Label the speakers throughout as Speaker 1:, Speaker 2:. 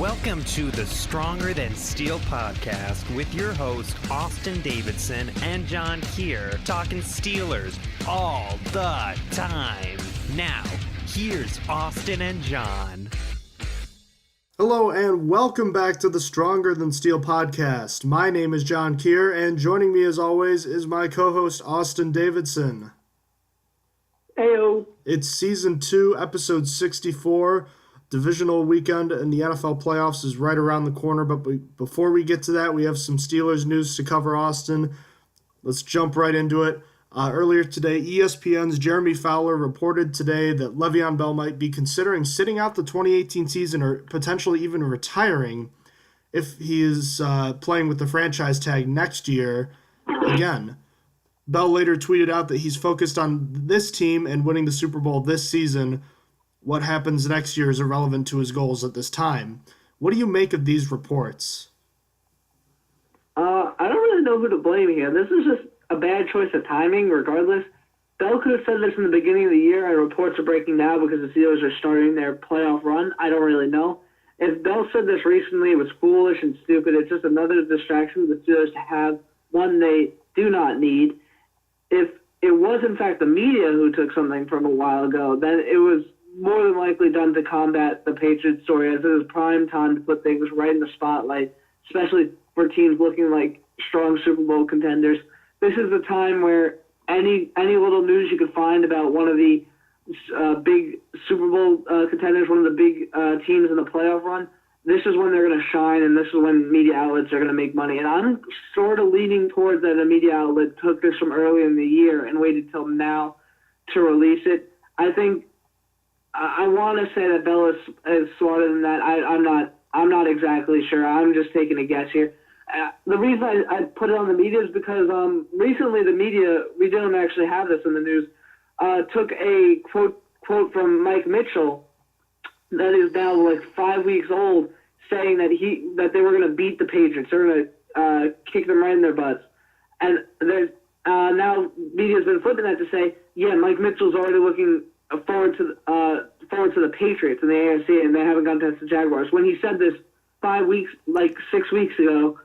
Speaker 1: Welcome to the Stronger Than Steel podcast with your host, Austin Davidson and John Keir, talking Steelers all the time. Now, here's Austin and John.
Speaker 2: Hello and welcome back to the Stronger Than Steel podcast. My name is John Keir, and joining me as always is my co-host, Austin Davidson.
Speaker 3: Heyo.
Speaker 2: It's Season 2, Episode 64. Divisional weekend in the NFL playoffs is right around the corner, but before we get to that, we have some Steelers news to cover, Austin. Let's jump right into it. Earlier today, ESPN's Jeremy Fowler reported today that Le'Veon Bell might be considering sitting out the 2018 season or potentially even retiring if he is playing with the franchise tag next year again. Bell later tweeted out that he's focused on this team and winning the Super Bowl this season. What happens next year is irrelevant to his goals at this time. What do you make of these reports?
Speaker 3: I don't really know who to blame here. This is just a bad choice of timing, regardless. Bell could have said this in the beginning of the year, and reports are breaking now because the Steelers are starting their playoff run. I don't really know. If Bell said this recently, it was foolish and stupid. It's just another distraction for the Steelers to have, one they do not need. If it was, in fact, the media who took something from a while ago, then it was more than likely done to combat the Patriots story, as it is prime time to put things right in the spotlight, especially for teams looking like strong Super Bowl contenders. This is the time where any little news you could find about one of the big Super Bowl contenders, one of the big teams in the playoff run, this is when they're going to shine, and this is when media outlets are going to make money. And I'm sort of leaning towards that a media outlet took this from early in the year and waited till now to release it. I think I want to say that Bell is smarter than that. I'm not exactly sure. I'm just taking a guess here. The reason I put it on the media is because recently the media, we didn't actually have this in the news, took a quote from Mike Mitchell that is now like 5 weeks old, saying that they were going to beat the Patriots. They're going to kick them right in their butts. And there's now media's been flipping that to say, yeah, Mike Mitchell's already looking forward to the Patriots in the AFC, and they haven't gone past the Jaguars. When he said this 6 weeks ago,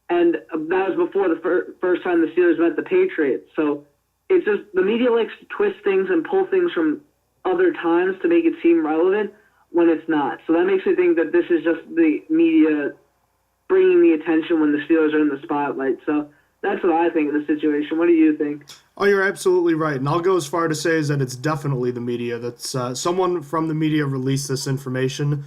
Speaker 3: and that was before the first time the Steelers met the Patriots. So it's just the media likes to twist things and pull things from other times to make it seem relevant when it's not. So that makes me think that this is just the media bringing the attention when the Steelers are in the spotlight. So that's what I think of the situation. What do you think?
Speaker 2: Oh, you're absolutely right. And I'll go as far to say is that it's definitely the media. That's someone from the media released this information.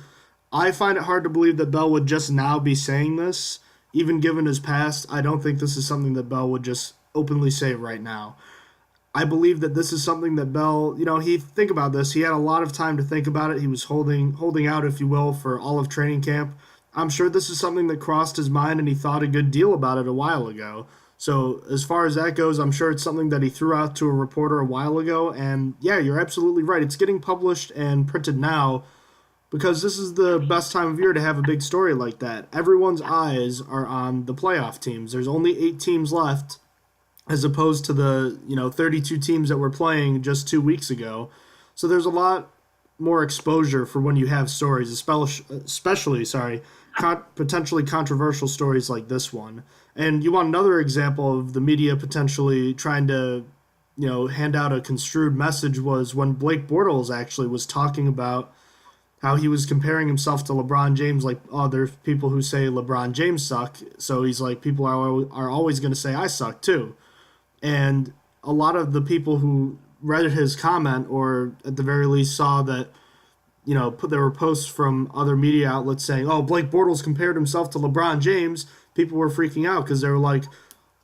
Speaker 2: I find it hard to believe that Bell would just now be saying this. Even given his past, I don't think this is something that Bell would just openly say right now. I believe that this is something that Bell, think about this. He had a lot of time to think about it. He was holding out, if you will, for all of training camp. I'm sure this is something that crossed his mind, and he thought a good deal about it a while ago. So as far as that goes, I'm sure it's something that he threw out to a reporter a while ago. And yeah, you're absolutely right. It's getting published and printed now because this is the best time of year to have a big story like that. Everyone's eyes are on the playoff teams. There's only 8 teams left as opposed to the 32 teams that were playing just 2 weeks ago. So there's a lot more exposure for when you have stories, especially potentially controversial stories like this one. And you want another example of the media potentially trying to, hand out a construed message was when Blake Bortles actually was talking about how he was comparing himself to LeBron James, like, oh, there's people who say LeBron James suck, so he's like, people are always going to say I suck too. And a lot of the people who read his comment, or at the very least saw that, there were posts from other media outlets saying, oh, Blake Bortles compared himself to LeBron James, people were freaking out because they were like,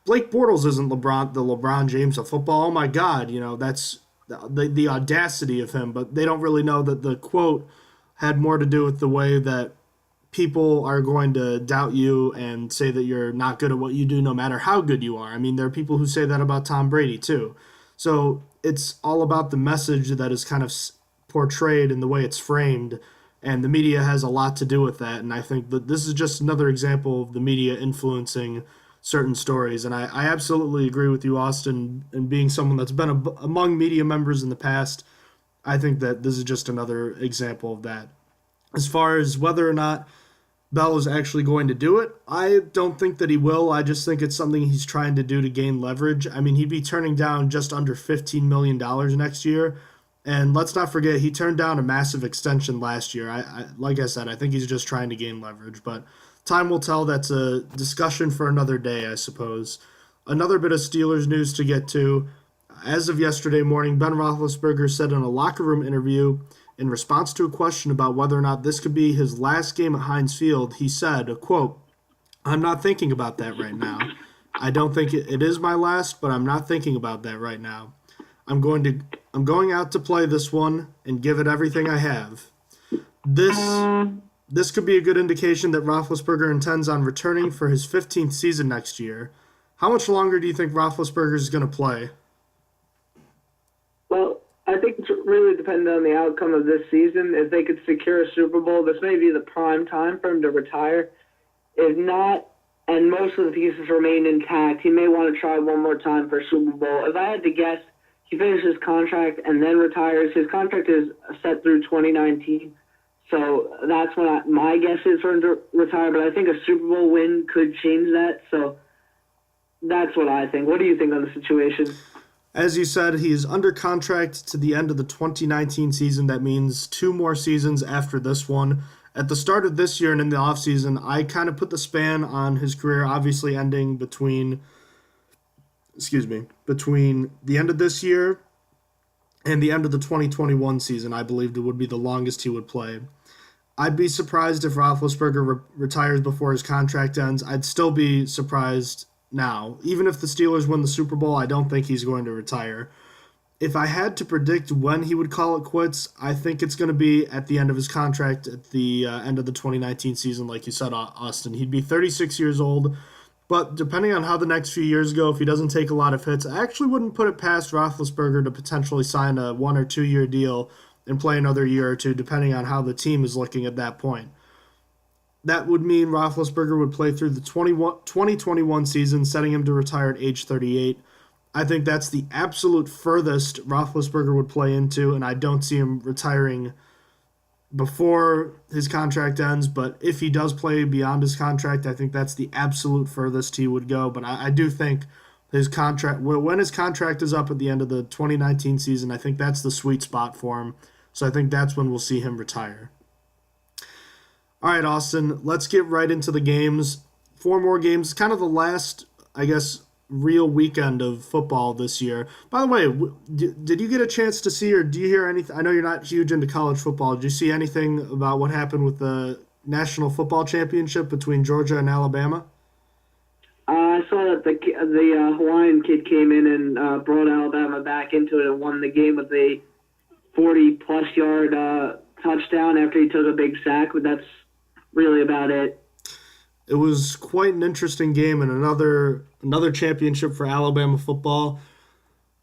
Speaker 2: Blake Bortles isn't the LeBron James of football. Oh my God, that's the audacity of him. But they don't really know that the quote had more to do with the way that people are going to doubt you and say that you're not good at what you do no matter how good you are. I mean, there are people who say that about Tom Brady too. So it's all about the message that is kind of portrayed and the way it's framed, and the media has a lot to do with that. And I think that this is just another example of the media influencing certain stories. And I absolutely agree with you, Austin, and being someone that's been among media members in the past, I think that this is just another example of that. As far as whether or not Bell is actually going to do it. I don't think that he will. I just think it's something he's trying to do to gain leverage. I mean, he'd be turning down just under $15 million next year. And let's not forget, he turned down a massive extension last year. Like I said, I think he's just trying to gain leverage. But time will tell. That's a discussion for another day, I suppose. Another bit of Steelers news to get to. As of yesterday morning, Ben Roethlisberger said in a locker room interview, in response to a question about whether or not this could be his last game at Heinz Field, he said, quote, "I'm not thinking about that right now. I don't think it is my last, but I'm not thinking about that right now. I'm going out to play this one and give it everything I have." This could be a good indication that Roethlisberger intends on returning for his 15th season next year. How much longer do you think Roethlisberger is going to play?
Speaker 3: Well, I think it's really dependent on the outcome of this season. If they could secure a Super Bowl, this may be the prime time for him to retire. If not, and most of the pieces remain intact, he may want to try one more time for a Super Bowl. If I had to guess, he finishes his contract and then retires. His contract is set through 2019, so that's when my guess is for him to retire. But I think a Super Bowl win could change that, so that's what I think. What do you think on the situation?
Speaker 2: As you said, he is under contract to the end of the 2019 season. That means 2 more seasons after this one. At the start of this year and in the offseason, I kind of put the span on his career obviously ending between the end of this year and the end of the 2021 season. I believed it would be the longest he would play. I'd be surprised if Roethlisberger retires before his contract ends. I'd still be surprised now. Even if the Steelers win the Super Bowl, I don't think he's going to retire. If I had to predict when he would call it quits, I think it's going to be at the end of his contract at the end of the 2019 season, like you said, Austin. He'd be 36 years old, but depending on how the next few years go, if he doesn't take a lot of hits, I actually wouldn't put it past Roethlisberger to potentially sign a 1 or 2 year deal and play another year or two, depending on how the team is looking at that point. That would mean Roethlisberger would play through the 2021 season, setting him to retire at age 38. I think that's the absolute furthest Roethlisberger would play into, and I don't see him retiring before his contract ends. But if he does play beyond his contract, I think that's the absolute furthest he would go. But I do think his contract, when his contract is up at the end of the 2019 season, I think that's the sweet spot for him. So I think that's when we'll see him retire. All right, Austin, let's get right into the games. 4 more games, kind of the last, I guess, real weekend of football this year. By the way, did you get a chance to see or do you hear anything? I know you're not huge into college football. Did you see anything about what happened with the National Football Championship between Georgia and Alabama?
Speaker 3: I saw that the Hawaiian kid came in and brought Alabama back into it and won the game with a 40-plus yard touchdown after he took a big sack, but that's really about it.
Speaker 2: It was quite an interesting game and another championship for Alabama football.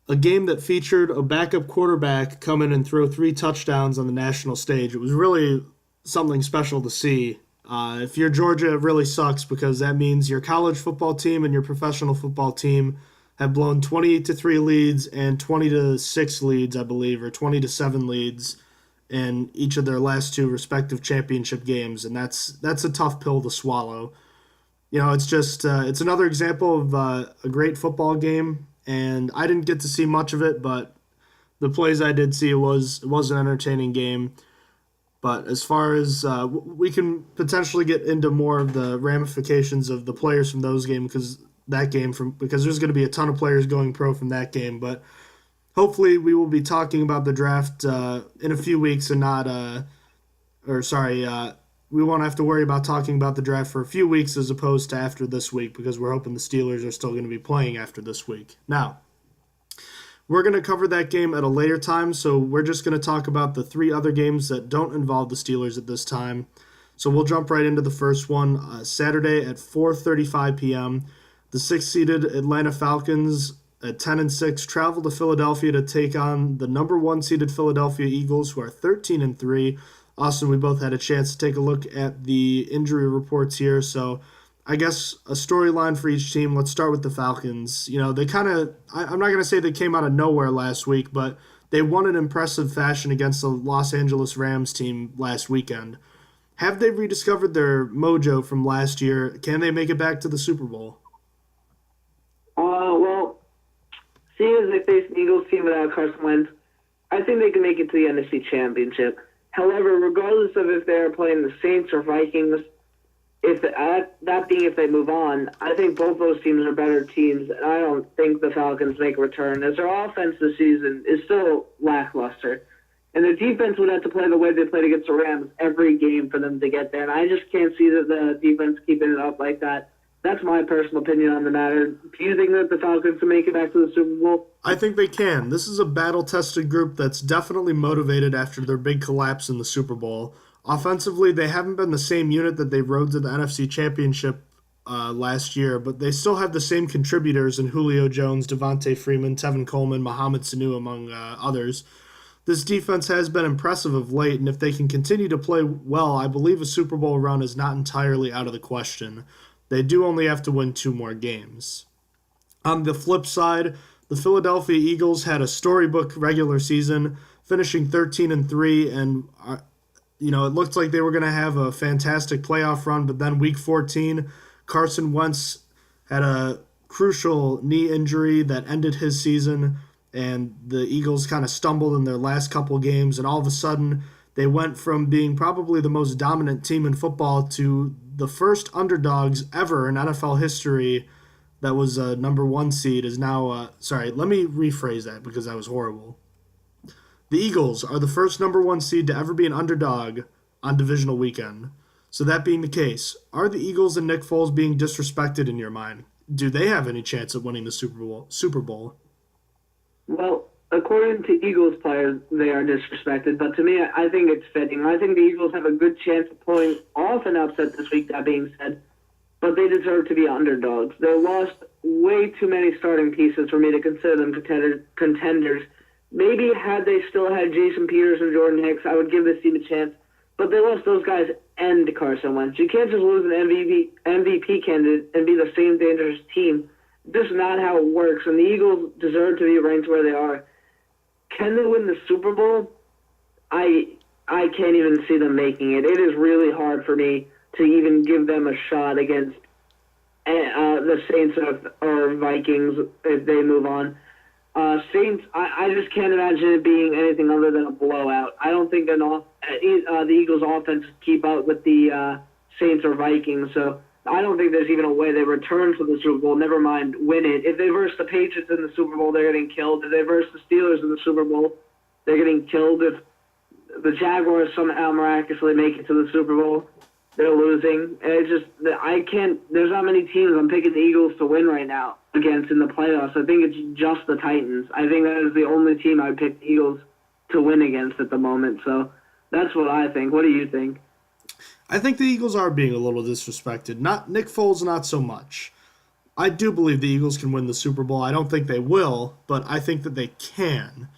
Speaker 2: A game that featured a backup quarterback come in and throw 3 touchdowns on the national stage. It was really something special to see. If you're Georgia, it really sucks because that means your college football team and your professional football team have blown 28-3 leads and 20-6 leads, I believe, or 20-7 leads in each of their last 2 respective championship games, and that's a tough pill to swallow. You know, it's just it's another example of a great football game, and I didn't get to see much of it, but the plays I did see, it was an entertaining game. But as far as we can potentially get into more of the ramifications of the players from those games, because there's going to be a ton of players going pro from that game, but hopefully we will be talking about the draft in a few weeks and we won't have to worry about talking about the draft for a few weeks as opposed to after this week because we're hoping the Steelers are still going to be playing after this week. Now, we're going to cover that game at a later time, so we're just going to talk about the 3 other games that don't involve the Steelers at this time. So we'll jump right into the first one. Saturday at 4:35 p.m., the 6th-seeded Atlanta Falcons at 10-6 travel to Philadelphia to take on the number 1 seeded Philadelphia Eagles, who are 13-3. Austin, we both had a chance to take a look at the injury reports here, so I guess a storyline for each team. Let's start with the Falcons. You know, they kind of, I'm not going to say they came out of nowhere last week, but they won in impressive fashion against the Los Angeles Rams team last weekend. Have they rediscovered their mojo from last year? Can they make it back to the Super Bowl?
Speaker 3: Well, seeing as they face the Eagles team without Carson Wentz, I think they can make it to the NFC Championship. However, regardless of if they're playing the Saints or Vikings, if they move on, I think both those teams are better teams, and I don't think the Falcons make a return, as their offense this season is still lackluster. And their defense would have to play the way they played against the Rams every game for them to get there, and I just can't see that the defense keeping it up like that. That's my personal opinion on the matter. Do you think that the Falcons can make it back to the Super Bowl?
Speaker 2: I think they can. This is a battle-tested group that's definitely motivated after their big collapse in the Super Bowl. Offensively, they haven't been the same unit that they rode to the NFC Championship last year, but they still have the same contributors in Julio Jones, Devontae Freeman, Tevin Coleman, Mohamed Sanu, among others. This defense has been impressive of late, and if they can continue to play well, I believe a Super Bowl run is not entirely out of the question. They do only have to win 2 more games. On the flip side, the Philadelphia Eagles had a storybook regular season, finishing 13-3, and it looked like they were going to have a fantastic playoff run, but then Week 14, Carson Wentz had a crucial knee injury that ended his season, and the Eagles kind of stumbled in their last couple games, and all of a sudden they went from being probably the most dominant team in football to the first underdogs ever in NFL history that was a number 1 seed is now let me rephrase that because that was horrible. The Eagles are the first number 1 seed to ever be an underdog on divisional weekend. So that being the case, are the Eagles and Nick Foles being disrespected in your mind? Do they have any chance of winning the Super Bowl?
Speaker 3: Well, according to Eagles players, they are disrespected, but to me, I think it's fitting. I think the Eagles have a good chance of pulling off an upset this week, that being said, but they deserve to be underdogs. They lost way too many starting pieces for me to consider them contenders. Maybe had they still had Jason Peters and Jordan Hicks, I would give this team a chance, but they lost those guys and Carson Wentz. You can't just lose an MVP candidate and be the same dangerous team. This is not how it works, and the Eagles deserve to be ranked where they are. Can they win the Super Bowl? I can't even see them making it. It is really hard for me to even give them a shot against the Saints or Vikings if they move on. Saints, I just can't imagine it being anything other than a blowout. I don't think the Eagles' offense keep up with the Saints or Vikings, so I don't think there's even a way they return to the Super Bowl, never mind win it. If they verse the Patriots in the Super Bowl, they're getting killed. If they verse the Steelers in the Super Bowl, they're getting killed. If the Jaguars somehow miraculously make it to the Super Bowl, they're losing. There's not many teams I'm picking the Eagles to win right now against in the playoffs. I think it's just the Titans. I think that is the only team I would pick the Eagles to win against at the moment. So that's what I think. What do you think?
Speaker 2: I think the Eagles are being a little disrespected. Not Nick Foles, not so much. I do believe the Eagles can win the Super Bowl. I don't think they will, but I think that they can.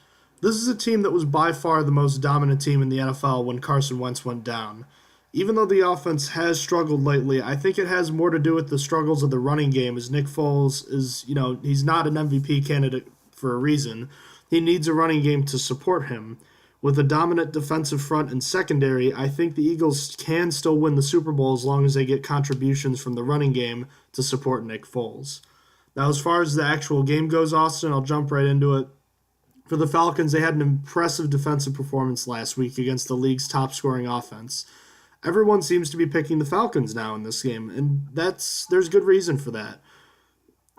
Speaker 2: This is a team that was by far the most dominant team in the NFL when Carson Wentz went down. Even though the offense has struggled lately, I think it has more to do with the struggles of the running game, as Nick Foles is, he's not an MVP candidate for a reason. He needs a running game to support him. With a dominant defensive front and secondary, I think the Eagles can still win the Super Bowl as long as they get contributions from the running game to support Nick Foles. Now, as far as the actual game goes, Austin, I'll jump right into it. For the Falcons, they had an impressive defensive performance last week against the league's top-scoring offense. Everyone seems to be picking the Falcons now in this game, and there's good reason for that.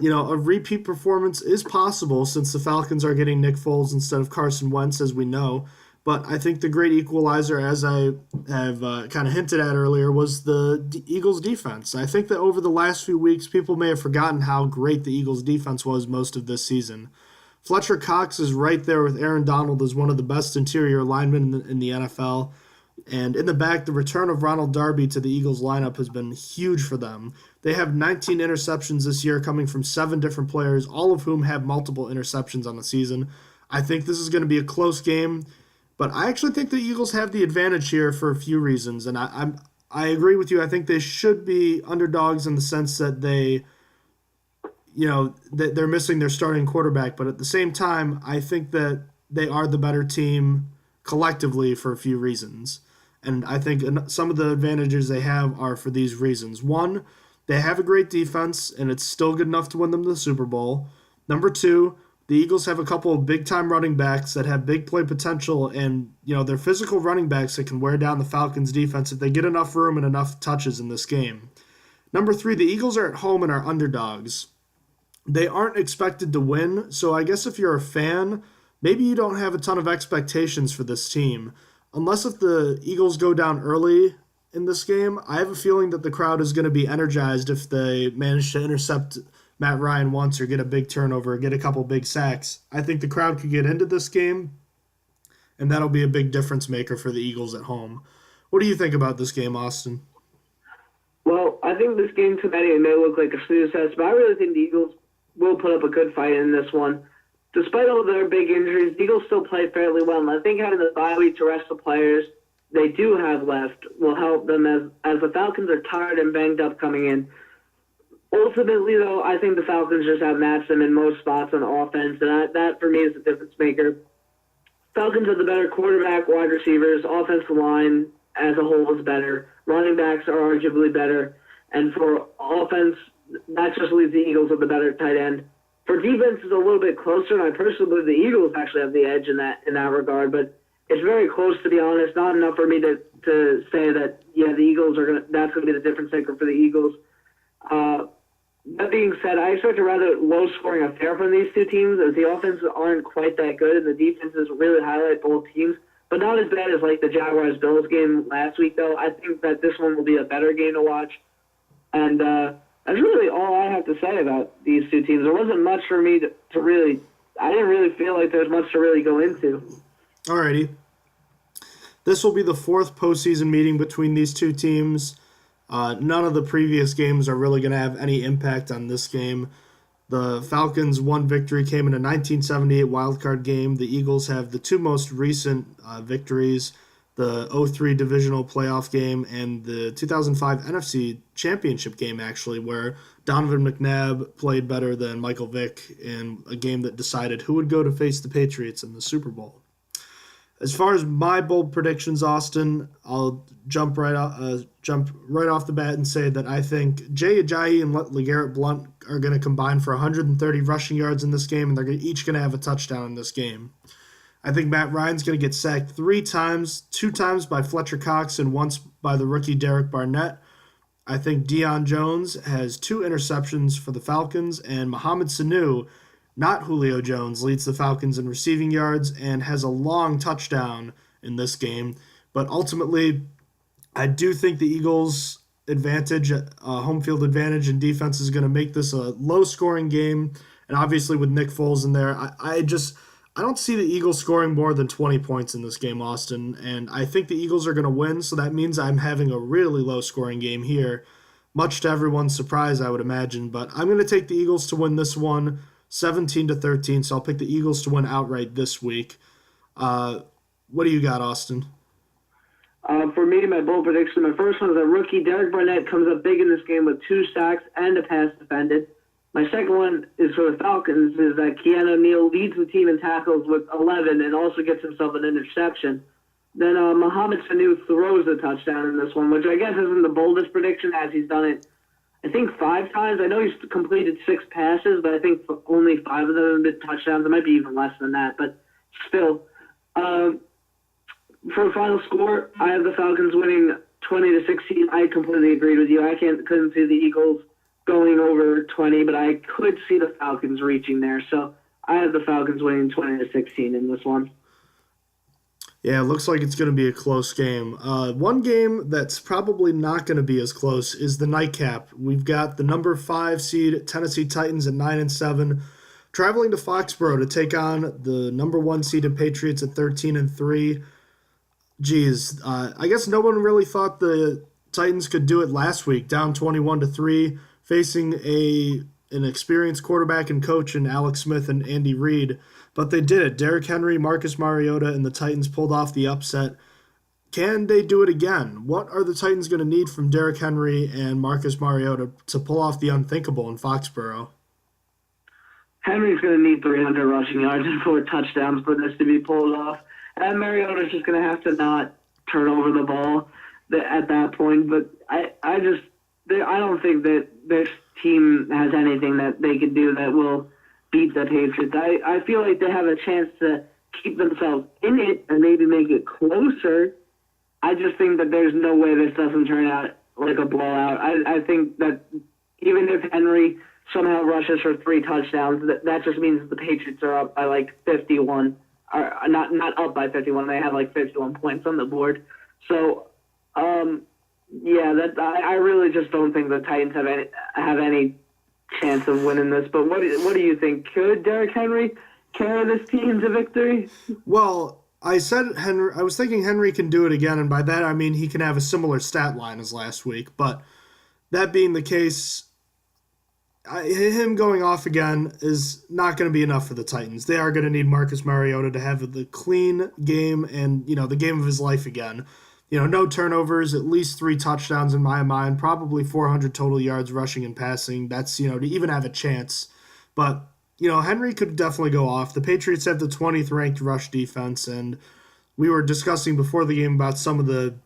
Speaker 2: A repeat performance is possible since the Falcons are getting Nick Foles instead of Carson Wentz, as we know. But I think the great equalizer, as I have kind of hinted at earlier, was the Eagles' defense. I think that over the last few weeks, people may have forgotten how great the Eagles' defense was most of this season. Fletcher Cox is right there with Aaron Donald as one of the best interior linemen in the NFL. And in the back, the return of Ronald Darby to the Eagles lineup has been huge for them. They have 19 interceptions this year coming from 7 different players, all of whom have multiple interceptions on the season. I think this is going to be a close game. But I actually think the Eagles have the advantage here for a few reasons, and I agree with you. I think they should be underdogs in the sense that they're missing their starting quarterback. But at the same time, I think that they are the better team collectively for a few reasons. And I think some of the advantages they have are for these reasons. One, they have a great defense, and it's still good enough to win them the Super Bowl. Number two, the Eagles have a couple of big-time running backs that have big play potential, and they're physical running backs that can wear down the Falcons' defense if they get enough room and enough touches in this game. Number three, the Eagles are at home and are underdogs. They aren't expected to win, so I guess if you're a fan, maybe you don't have a ton of expectations for this team. Unless if the Eagles go down early in this game, I have a feeling that the crowd is going to be energized if they manage to intercept Matt Ryan once or get a big turnover or get a couple big sacks. I think the crowd could get into this game, and that'll be a big difference maker for the Eagles at home. What do you think about this game, Austin?
Speaker 3: Well, I think this game tonight may look like a snooze test, but I really think the Eagles will put up a good fight in this one. Despite all their big injuries, the Eagles still play fairly well, and I think having the bye week to rest the players they do have left will help them as the Falcons are tired and banged up coming in. Ultimately, though, I think the Falcons just have matched them in most spots on offense, and that for me is the difference maker. Falcons have the better quarterback, wide receivers, offensive line as a whole is better. Running backs are arguably better, and for offense, that just leaves the Eagles with the better tight end. For defense, it's a little bit closer, and I personally believe the Eagles actually have the edge in that regard, but it's very close, to be honest. Not enough for me to say that, the Eagles that's going to be the difference maker for the Eagles. That being said, I expect a rather low-scoring affair from these two teams, as the offenses aren't quite that good, and the defenses really highlight both teams, but not as bad as like the Jaguars-Bills game last week, though. I think that this one will be a better game to watch, and that's really all I have to say about these two teams. There wasn't much for me to really – I didn't really feel like there's much to really go into.
Speaker 2: Alrighty. This will be the fourth postseason meeting between these two teams. None of the previous games are really going to have any impact on this game. The Falcons' one victory came in a 1978 wildcard game. The Eagles have the two most recent victories, the 2003 Divisional Playoff game and the 2005 NFC Championship game, actually, where Donovan McNabb played better than Michael Vick in a game that decided who would go to face the Patriots in the Super Bowl. As far as my bold predictions, Austin, I'll jump right off the bat and say that I think Jay Ajayi and LeGarrette Blount are going to combine for 130 rushing yards in this game, and they're each going to have a touchdown in this game. I think Matt Ryan's going to get sacked 3 times, 2 times by Fletcher Cox and once by the rookie Derek Barnett. I think Deion Jones has 2 interceptions for the Falcons, and Mohamed Sanu, not Julio Jones, leads the Falcons in receiving yards and has a long touchdown in this game. But ultimately, I do think the Eagles' advantage, home field advantage and defense is going to make this a low-scoring game. And obviously with Nick Foles in there, I don't see the Eagles scoring more than 20 points in this game, Austin. And I think the Eagles are going to win, so that means I'm having a really low-scoring game here, much to everyone's surprise, I would imagine. But I'm going to take the Eagles to win this one 17-13, so I'll pick the Eagles to win outright this week. What do you got, Austin?
Speaker 3: For me, my bold prediction, my first one is that rookie Derek Barnett comes up big in this game with 2 sacks and a pass defended. My second one is for the Falcons, is that Keanu Neal leads the team in tackles with 11 and also gets himself an interception. Then Mohamed Sanu throws a touchdown in this one, which I guess isn't the boldest prediction, as he's done it I think 5 times. I know he's completed 6 passes, but I think only 5 of them have been touchdowns. It might be even less than that, but still. For a final score, I have the Falcons winning 20-16. I completely agreed with you. I couldn't see the Eagles going over 20, but I could see the Falcons reaching there. So I have the Falcons winning 20-16 in this one.
Speaker 2: Yeah, it looks like it's going to be a close game. One game that's probably not going to be as close is the nightcap. We've got the number 5 seed Tennessee Titans at 9-7, traveling to Foxborough to take on the number 1 seeded Patriots at 13-3. Geez, I guess no one really thought the Titans could do it last week, down 21-3, facing an experienced quarterback and coach in Alex Smith and Andy Reid. But they did it. Derrick Henry, Marcus Mariota, and the Titans pulled off the upset. Can they do it again? What are the Titans going to need from Derrick Henry and Marcus Mariota to pull off the unthinkable in Foxborough?
Speaker 3: Henry's going to need 300 rushing yards and 4 touchdowns for this to be pulled off. And Mariota's just going to have to not turn over the ball at that point. But I don't think that this team has anything that they can do that will beat the Patriots. I feel like they have a chance to keep themselves in it and maybe make it closer. I just think that there's no way this doesn't turn out like a blowout. I think that even if Henry somehow rushes for 3 touchdowns, that just means the Patriots are up by like 51. Or not up by 51. They have like 51 points on the board. So, I really just don't think the Titans have any chance of winning this. But what do you think? Could Derrick Henry carry this team to victory?
Speaker 2: Well, I said Henry. I was thinking Henry can do it again, and by that I mean he can have a similar stat line as last week. But that being the case, him going off again is not going to be enough for the Titans. They are going to need Marcus Mariota to have the clean game and, the game of his life again. No turnovers, at least 3 touchdowns in my mind, probably 400 total yards rushing and passing. That's, to even have a chance. But, Henry could definitely go off. The Patriots have the 20th ranked rush defense, and we were discussing before the game about some of the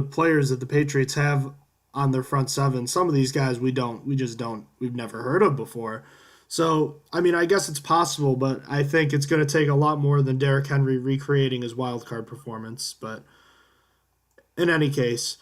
Speaker 2: players that the Patriots have on their front seven. Some of these guys we've never heard of before. So, I guess it's possible, but I think it's going to take a lot more than Derrick Henry recreating his wild card performance. But in any case,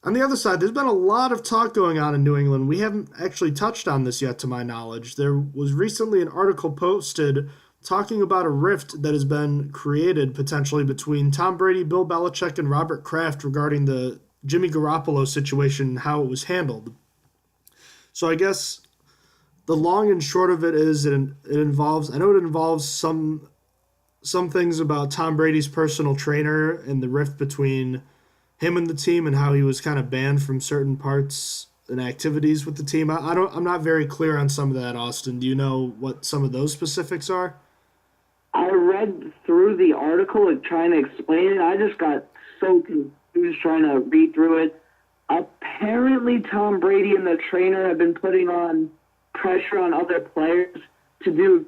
Speaker 2: on the other side, there's been a lot of talk going on in New England. We haven't actually touched on this yet, to my knowledge. There was recently an article posted talking about a rift that has been created potentially between Tom Brady, Bill Belichick, and Robert Kraft regarding the Jimmy Garoppolo situation and how it was handled. So I guess the long and short of it is it involves some things about Tom Brady's personal trainer and the rift between him and the team and how he was kind of banned from certain parts and activities with the team. I'm not very clear on some of that, Austin. Do you know what some of those specifics are?
Speaker 3: I read through the article trying to explain it. I just got so confused trying to read through it. Apparently, Tom Brady and the trainer have been putting on pressure on other players to do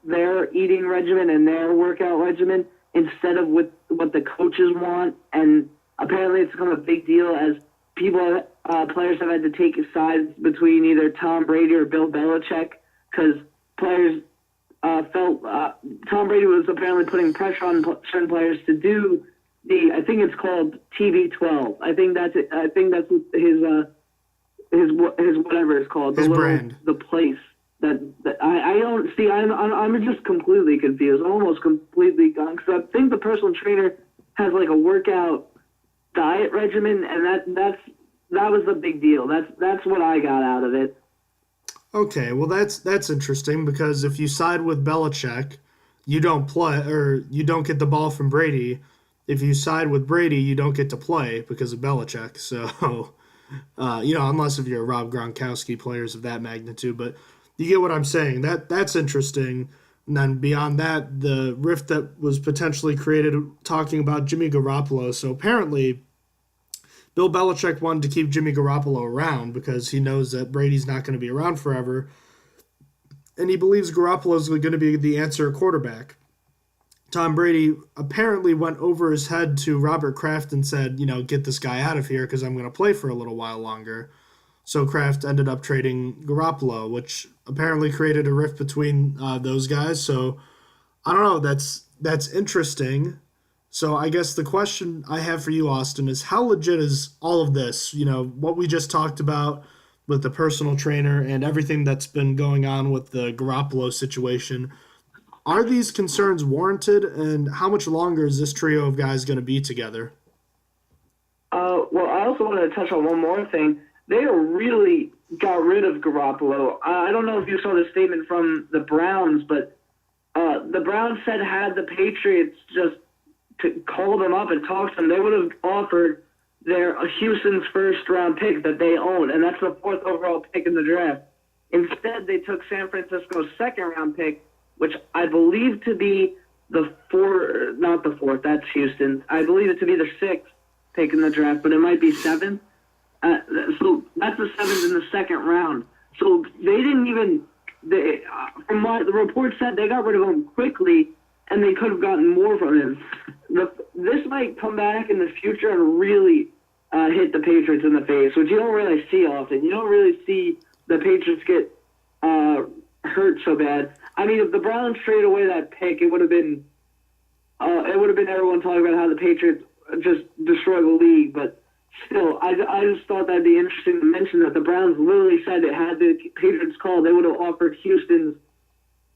Speaker 3: their eating regimen and their workout regimen instead of what the coaches want. And apparently, it's become a big deal as players have had to take sides between either Tom Brady or Bill Belichick because players felt Tom Brady was apparently putting pressure on certain players to do I think it's called TB12. I think that's it. I think that's what his whatever it's called.
Speaker 2: His brand.
Speaker 3: The place that I don't see. I'm just completely confused. I'm almost completely gone because I think the personal trainer has like a workout diet regimen, and that was the big deal. That's what I got out of it.
Speaker 2: Okay, well that's interesting because if you side with Belichick, you don't play or you don't get the ball from Brady. If you side with Brady, you don't get to play because of Belichick. So, unless if you're Rob Gronkowski, players of that magnitude. But you get what I'm saying. That's interesting. And then beyond that, the rift that was potentially created talking about Jimmy Garoppolo. So apparently, Bill Belichick wanted to keep Jimmy Garoppolo around because he knows that Brady's not going to be around forever. And he believes Garoppolo is going to be the answer quarterback. Tom Brady apparently went over his head to Robert Kraft and said, get this guy out of here because I'm going to play for a little while longer. So Kraft ended up trading Garoppolo, which apparently created a rift between those guys. So I don't know. That's interesting. So I guess the question I have for you, Austin, is how legit is all of this? What we just talked about with the personal trainer and everything that's been going on with the Garoppolo situation. Are these concerns warranted, and how much longer is this trio of guys going to be together?
Speaker 3: Well, I also wanted to touch on one more thing. They really got rid of Garoppolo. I don't know if you saw the statement from the Browns, but the Browns said had the Patriots just called them up and talked to them, they would have offered their Houston's first-round pick that they own, and that's the 4th overall pick in the draft. Instead, they took San Francisco's second-round pick, which I believe to be not the 4th, that's Houston. I believe it to be the 6th pick in the draft, but it might be 7th. So that's the 7th in the second round. So they didn't even, from what the report said, they got rid of him quickly, and they could have gotten more from him. this might come back in the future and really hit the Patriots in the face, which you don't really see often. You don't really see the Patriots get hurt so bad. I mean, if the Browns traded away that pick, it would have been everyone talking about how the Patriots just destroy the league. But still, I just thought that'd be interesting to mention that the Browns literally said it had the Patriots called, they would have offered Houston's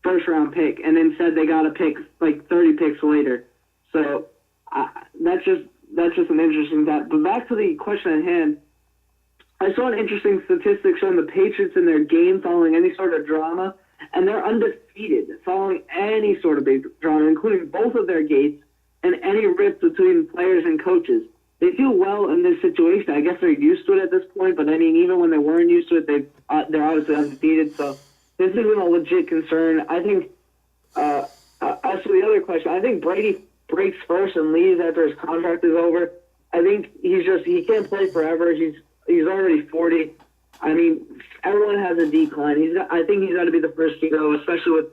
Speaker 3: first-round pick, and instead they got a pick like 30 picks later. So that's just an interesting thought. But back to the question at hand, I saw an interesting statistic showing the Patriots in their game following any sort of drama, and they're undefeated following any sort of big drama, including both of their gates and any rifts between players and coaches. They do well in this situation. I guess they're used to it at this point, but I mean, even when they weren't used to it, they're obviously undefeated. So this isn't a legit concern. I think, as to the other question, I think Brady breaks first and leaves after his contract is over. I think he can't play forever. He's already 40. I mean, everyone has a decline. I think he's got to be the first to go, especially with,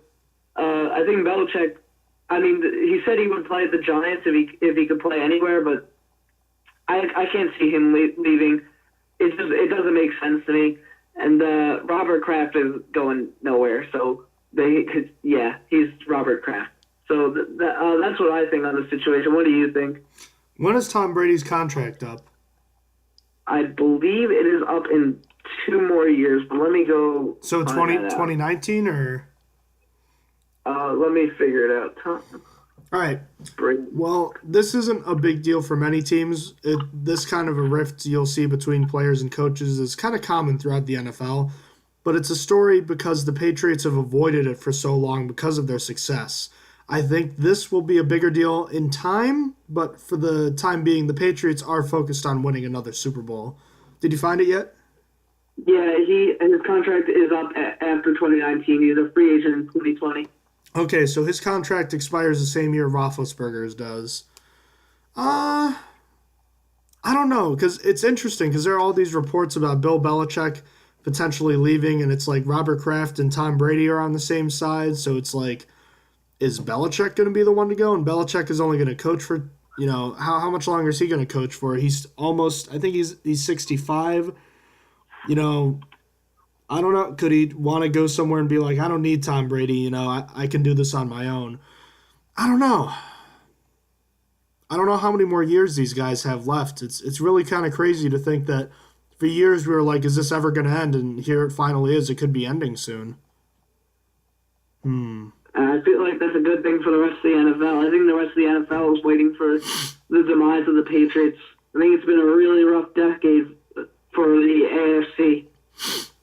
Speaker 3: I think Belichick. I mean, he said he would play at the Giants if he could play anywhere, but I can't see him leaving. It doesn't make sense to me. And Robert Kraft is going nowhere, so he's Robert Kraft. So that's what I think on the situation. What do you think?
Speaker 2: When is Tom Brady's contract up?
Speaker 3: I believe it is up in 2 more years, but let me go.
Speaker 2: So 2019 or?
Speaker 3: Let me figure it out.
Speaker 2: All right. Well, this isn't a big deal for many teams. This kind of a rift you'll see between players and coaches is kind of common throughout the NFL, but it's a story because the Patriots have avoided it for so long because of their success. I think this will be a bigger deal in time, but for the time being, the Patriots are focused on winning another Super Bowl. Did you find it yet?
Speaker 3: Yeah, his contract is up after 2019. He's a free agent in 2020.
Speaker 2: Okay, so his contract expires the same year Roethlisberger's does. I don't know, because it's interesting, because there are all these reports about Bill Belichick potentially leaving, and it's like Robert Kraft and Tom Brady are on the same side, so it's like, is Belichick going to be the one to go? And Belichick is only going to coach for, how much longer is he going to coach for? He's almost, I think he's 65. I don't know. Could he want to go somewhere and be like, I don't need Tom Brady, I can do this on my own. I don't know. I don't know how many more years these guys have left. It's really kind of crazy to think that for years we were like, is this ever going to end? And here it finally is. It could be ending soon.
Speaker 3: I feel like that's a good thing for the rest of the NFL. I think the rest of the NFL is waiting for the demise of the Patriots. I think it's been a really rough decade for the AFC.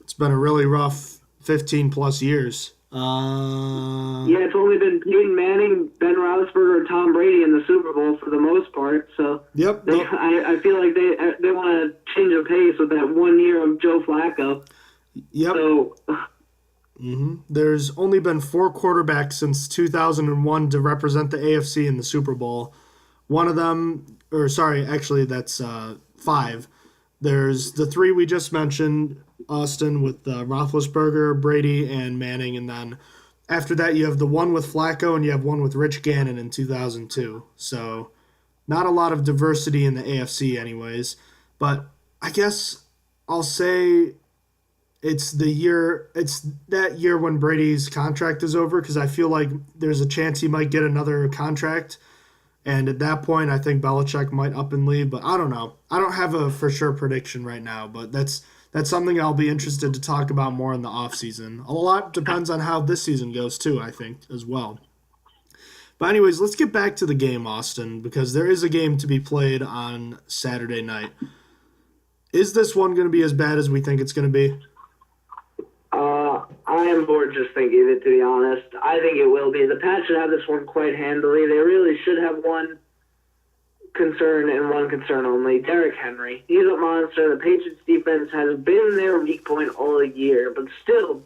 Speaker 2: It's been a really rough 15-plus years.
Speaker 3: Yeah, it's only been Peyton Manning, Ben Roethlisberger, and Tom Brady in the Super Bowl for the most part. So
Speaker 2: yep.
Speaker 3: I feel like they want to change the pace with that 1 year of Joe Flacco.
Speaker 2: Yep.
Speaker 3: So,
Speaker 2: There's only been 4 quarterbacks since 2001 to represent the AFC in the Super Bowl. One of them, that's 5. There's the 3 we just mentioned, Austin, with Roethlisberger, Brady, and Manning. And then after that, you have the one with Flacco and you have one with Rich Gannon in 2002. So not a lot of diversity in the AFC anyways. But I guess I'll say it's that year when Brady's contract is over, because I feel like there's a chance he might get another contract. And at that point, I think Belichick might up and leave. But I don't know. I don't have a for sure prediction right now. But that's something I'll be interested to talk about more in the offseason. A lot depends on how this season goes, too, I think, as well. But anyways, let's get back to the game, Austin, because there is a game to be played on Saturday night. Is this one going to be as bad as we think it's going to be?
Speaker 3: I am bored just thinking of it, to be honest. I think it will be. The Pats should have this one quite handily. They really should have one concern and one concern only. Derrick Henry. He's a monster. The Patriots defense has been their weak point all year, but still,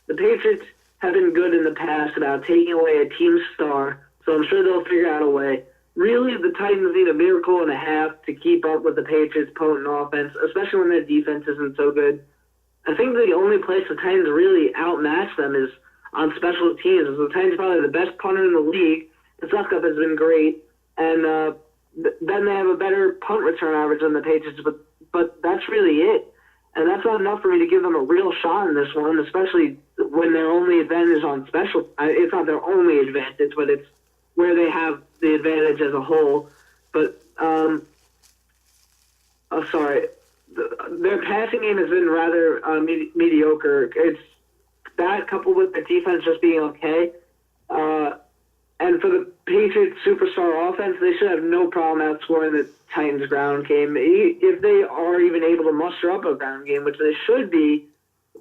Speaker 3: the Patriots have been good in the past about taking away a team star, so I'm sure they'll figure out a way. Really, the Titans need a miracle and a half to keep up with the Patriots' potent offense, especially when their defense isn't so good. I think the only place the Titans really outmatch them is on special teams. The Titans are probably the best punter in the league. The suck-up has been great. and then they have a better punt return average than the Patriots, but that's really it. And that's not enough for me to give them a real shot in this one, especially when their only advantage on special. It's not their only advantage, but it's where they have the advantage as a whole. But their passing game has been rather mediocre. It's that coupled with their defense just being okay. And for the Patriots' superstar offense, they should have no problem outscoring the Titans' ground game. If they are even able to muster up a ground game, which they should be,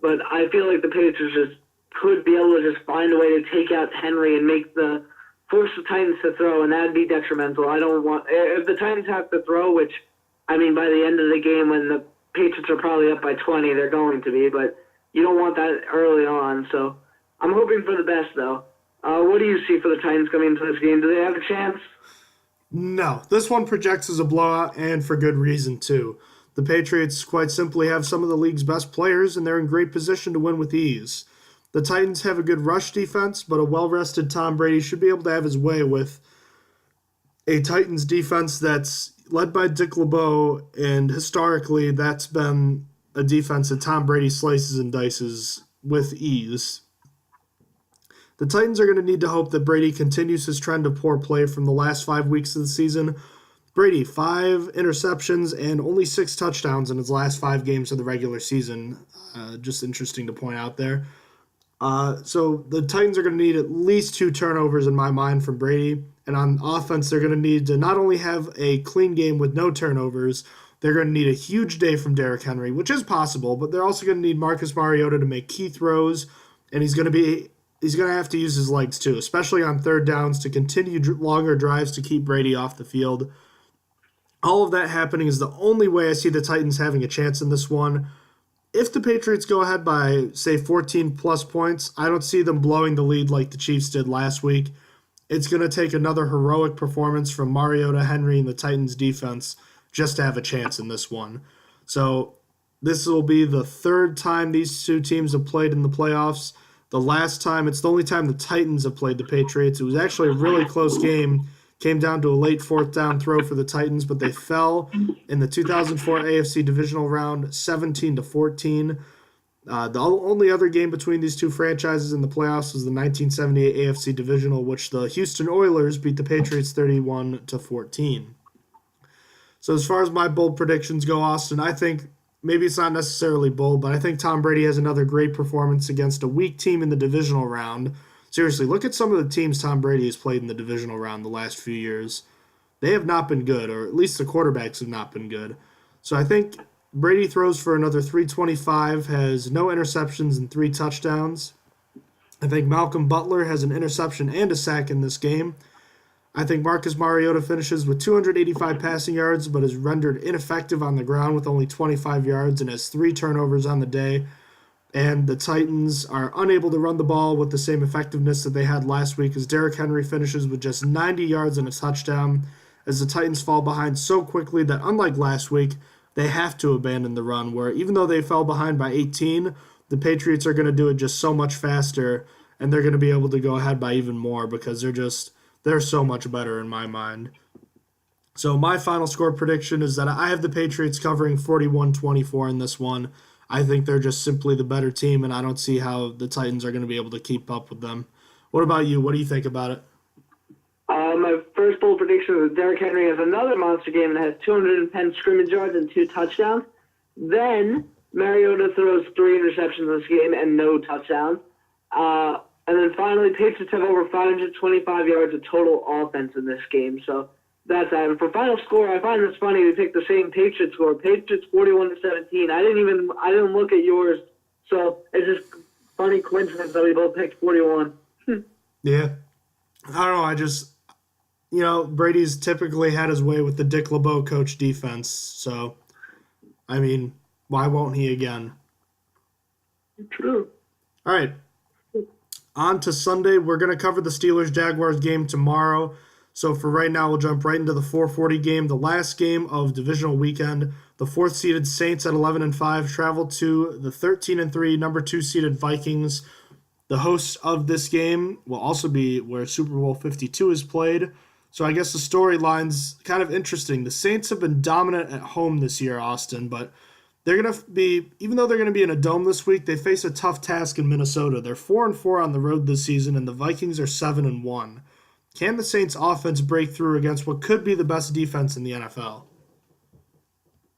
Speaker 3: but I feel like the Patriots just could be able to just find a way to take out Henry and force the Titans to throw, and that'd be detrimental. I don't want, if the Titans have to throw, which, I mean, by the end of the game when the Patriots are probably up by 20, they're going to be, but you don't want that early on, so I'm hoping for the best, though. What do you see for the Titans coming into this game? Do they have a chance?
Speaker 2: No. This one projects as a blowout, and for good reason, too. The Patriots quite simply have some of the league's best players, and they're in great position to win with ease. The Titans have a good rush defense, but a well-rested Tom Brady should be able to have his way with a Titans defense that's led by Dick LeBeau, and historically that's been a defense that Tom Brady slices and dices with ease. The Titans are going to need to hope that Brady continues his trend of poor play from the last 5 weeks of the season. Brady, 5 interceptions and only 6 touchdowns in his last 5 games of the regular season. Just interesting to point out there. So the Titans are going to need at least 2 turnovers in my mind from Brady. And on offense, they're going to need to not only have a clean game with no turnovers, they're going to need a huge day from Derrick Henry, which is possible, but they're also going to need Marcus Mariota to make key throws, and he's going to have to use his legs too, especially on third downs to continue longer drives to keep Brady off the field. All of that happening is the only way I see the Titans having a chance in this one. If the Patriots go ahead by, say, 14-plus points, I don't see them blowing the lead like the Chiefs did last week. It's going to take another heroic performance from Mariota, Henry, and the Titans' defense just to have a chance in this one. So this will be the 3rd time these two teams have played in the playoffs. The last time, it's the only time the Titans have played the Patriots. It was actually a really close game. Came down to a late 4th down throw for the Titans, but they fell in the 2004 AFC Divisional Round 17-14. The only other game between these two franchises in the playoffs was the 1978 AFC Divisional, which the Houston Oilers beat the Patriots 31-14. So as far as my bold predictions go, Austin, I think maybe it's not necessarily bold, but I think Tom Brady has another great performance against a weak team in the divisional round. Seriously, look at some of the teams Tom Brady has played in the divisional round the last few years. They have not been good, or at least the quarterbacks have not been good. So I think Brady throws for another 325, has no interceptions and 3 touchdowns. I think Malcolm Butler has an interception and a sack in this game. I think Marcus Mariota finishes with 285 passing yards, but is rendered ineffective on the ground with only 25 yards and has 3 turnovers on the day. And the Titans are unable to run the ball with the same effectiveness that they had last week, as Derrick Henry finishes with just 90 yards and a touchdown, as the Titans fall behind so quickly that, unlike last week, they have to abandon the run, where even though they fell behind by 18, the Patriots are going to do it just so much faster, and they're going to be able to go ahead by even more because they're so much better in my mind. So my final score prediction is that I have the Patriots covering 41-24 in this one. I think they're just simply the better team, and I don't see how the Titans are going to be able to keep up with them. What about you? What do you think about it?
Speaker 3: My first bold prediction is that Derrick Henry has another monster game and has 210 scrimmage yards and 2 touchdowns. Then Mariota throws 3 interceptions this game and no touchdowns. And then finally, Patriots have over 525 yards of total offense in this game. So that's that. And for final score, I find this funny. We picked the same Patriots score. Patriots 41-17. I didn't look at yours. So it's just funny coincidence that we both picked 41.
Speaker 2: Yeah. I don't know. Brady's typically had his way with the Dick LeBeau coach defense. So, I mean, why won't he again?
Speaker 3: True.
Speaker 2: All right. On to Sunday. We're going to cover the Steelers-Jaguars game tomorrow. So for right now, we'll jump right into the 4:40 game, the last game of divisional weekend. The 4th-seeded Saints at 11-5 travel to the 13-3 number 2-seeded Vikings. The host of this game will also be where Super Bowl 52 is played. So I guess the storyline's kind of interesting. The Saints have been dominant at home this year, Austin, but they're going to be, even though they're going to be in a dome this week, they face a tough task in Minnesota. They're 4-4 on the road this season, and the Vikings are 7-1. Can the Saints offense break through against what could be the best defense in the NFL?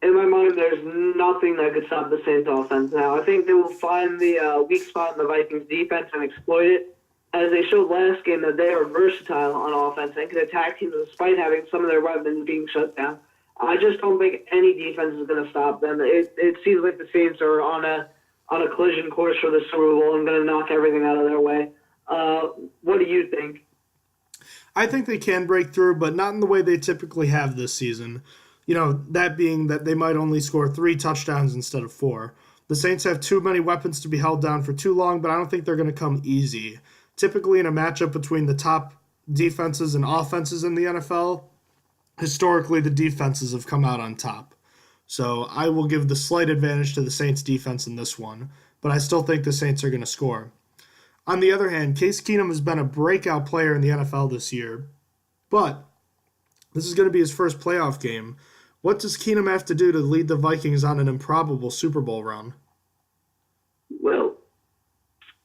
Speaker 3: In my mind, there's nothing that could stop the Saints offense now. I think they will find the weak spot in the Vikings defense and exploit it. As they showed last game that they are versatile on offense and can attack teams despite having some of their weapons being shut down. I just don't think any defense is going to stop them. It seems like the Saints are on a collision course for the Super Bowl and going to knock everything out of their way. What do you think?
Speaker 2: I think they can break through, but not in the way they typically have this season. That being that they might only score 3 touchdowns instead of 4. The Saints have too many weapons to be held down for too long, but I don't think they're going to come easy. Typically in a matchup between the top defenses and offenses in the NFL, historically the defenses have come out on top. So I will give the slight advantage to the Saints defense in this one, but I still think the Saints are going to score. On the other hand, Case Keenum has been a breakout player in the NFL this year, but this is going to be his first playoff game. What does Keenum have to do to lead the Vikings on an improbable Super Bowl run?
Speaker 3: Well,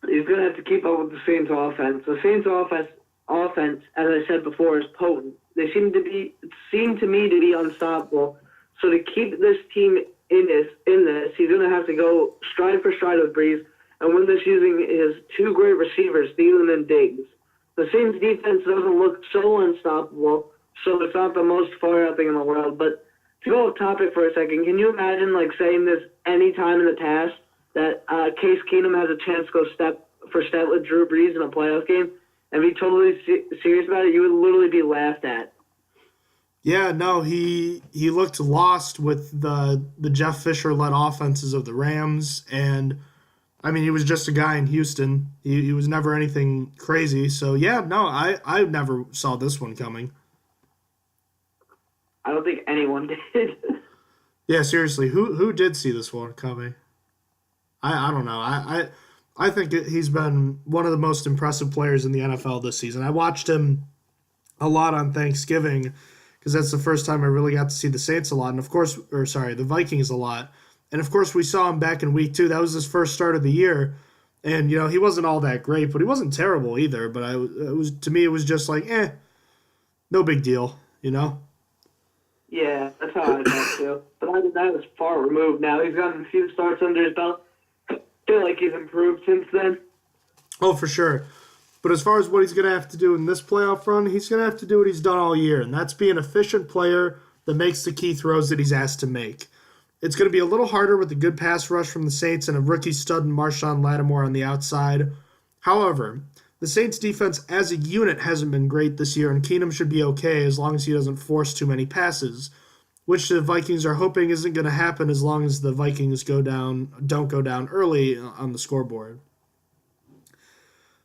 Speaker 3: he's going to have to keep up with the Saints offense. The Saints offense, as I said before, is potent. They seem to me to be unstoppable. So to keep this team in this, he's going to have to go stride for stride with Breeze and win this using his 2 great receivers, Thielen and Diggs. The Saints defense doesn't look so unstoppable, so it's not the most far-out thing in the world. But to go off topic for a second, can you imagine saying this any time in the past that Case Keenum has a chance to go step for step with Drew Brees in a playoff game and be totally serious about it? You would literally be laughed at.
Speaker 2: Yeah, no, he looked lost with the Jeff Fisher-led offenses of the Rams, and I mean, he was just a guy in Houston. He was never anything crazy. So yeah, no, I never saw this one coming.
Speaker 3: I don't think anyone did.
Speaker 2: Yeah, seriously, who did see this one coming? I don't know. I think he's been one of the most impressive players in the NFL this season. I watched him a lot on Thanksgiving because that's the first time I really got to see the Saints a lot, and the Vikings a lot. And of course, we saw him back in week 2. That was his first start of the year, and he wasn't all that great, but he wasn't terrible either. But to me, it was just like, no big deal,
Speaker 3: Yeah, that's how I felt too. But that was far removed now. He's gotten a few starts under his belt. I feel like he's improved since then.
Speaker 2: Oh, for sure. But as far as what he's going to have to do in this playoff run, he's going to have to do what he's done all year, and that's be an efficient player that makes the key throws that he's asked to make. It's going to be a little harder with the good pass rush from the Saints and a rookie stud in Marshawn Lattimore on the outside. However, the Saints defense as a unit hasn't been great this year, and Keenum should be okay as long as he doesn't force too many passes, which the Vikings are hoping isn't going to happen as long as the Vikings don't go down early on the scoreboard.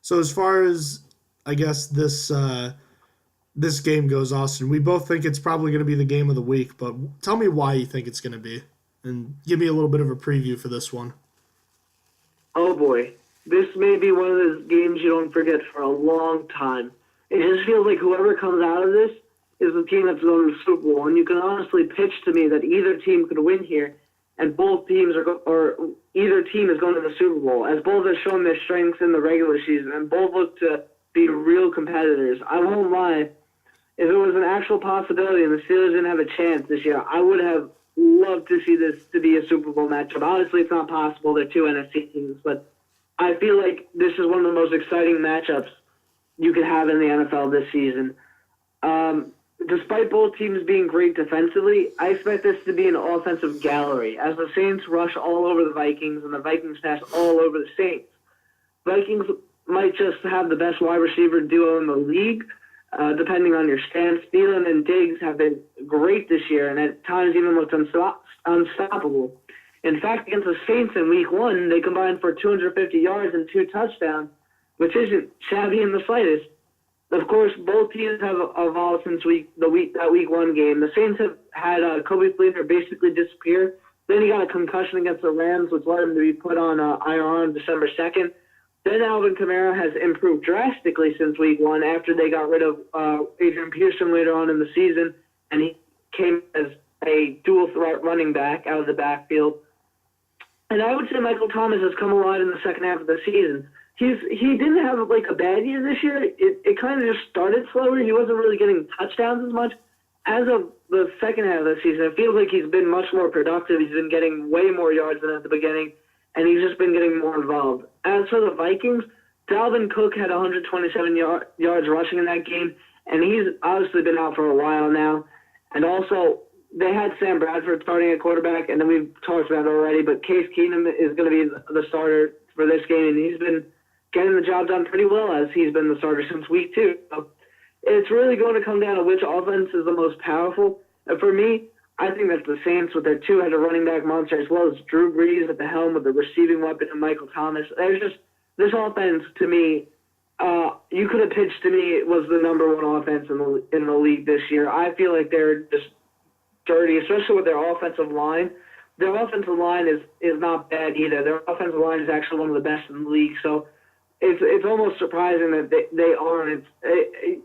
Speaker 2: So as far as, I guess, this game goes, Austin, we both think it's probably going to be the game of the week, but tell me why you think it's going to be, and give me a little bit of a preview for this one.
Speaker 3: Oh boy, this may be one of those games you don't forget for a long time. It just feels like whoever comes out of this is the team that's going to the Super Bowl, and you can honestly pitch to me that either team could win here, and both teams either team is going to the Super Bowl, as both have shown their strengths in the regular season, and both look to be real competitors. I won't lie. If it was an actual possibility and the Steelers didn't have a chance this year, I would have loved to see this to be a Super Bowl matchup. Obviously, it's not possible. They're 2 NFC teams, but I feel like this is one of the most exciting matchups you could have in the NFL this season. Despite both teams being great defensively, I expect this to be an offensive gallery as the Saints rush all over the Vikings and the Vikings pass all over the Saints. Vikings might just have the best wide receiver duo in the league, depending on your stance. Thielen and Diggs have been great this year and at times even looked unstoppable. In fact, against the Saints in Week 1, they combined for 250 yards and 2 touchdowns, which isn't shabby in the slightest. Of course, both teams have evolved since that Week 1 game. The Saints have had Kobe Fleener basically disappear. Then he got a concussion against the Rams, which led him to be put on IR on December 2nd. Then Alvin Kamara has improved drastically since week 1 after they got rid of Adrian Peterson later on in the season, and he came as a dual threat running back out of the backfield. And I would say Michael Thomas has come alive in the second half of the season. He didn't have a bad year this year. It kind of just started slower. He wasn't really getting touchdowns as much. As of the second half of the season, it feels like he's been much more productive. He's been getting way more yards than at the beginning, and he's just been getting more involved. As for the Vikings, Dalvin Cook had 127 yards rushing in that game, and he's obviously been out for a while now. And also, they had Sam Bradford starting at quarterback, and then we've talked about it already, but Case Keenum is going to be the starter for this game, and he's been getting the job done pretty well as he's been the starter since week 2. So it's really going to come down to which offense is the most powerful. And for me, I think that the Saints with their two-headed running back monster, as well as Drew Brees at the helm with the receiving weapon of Michael Thomas, there's just this offense to me. You could have pitched to me it was the number 1 offense in the league this year. I feel like they're just dirty, especially with their offensive line. Their offensive line is not bad either. Their offensive line is actually one of the best in the league. So it's almost surprising that they aren't.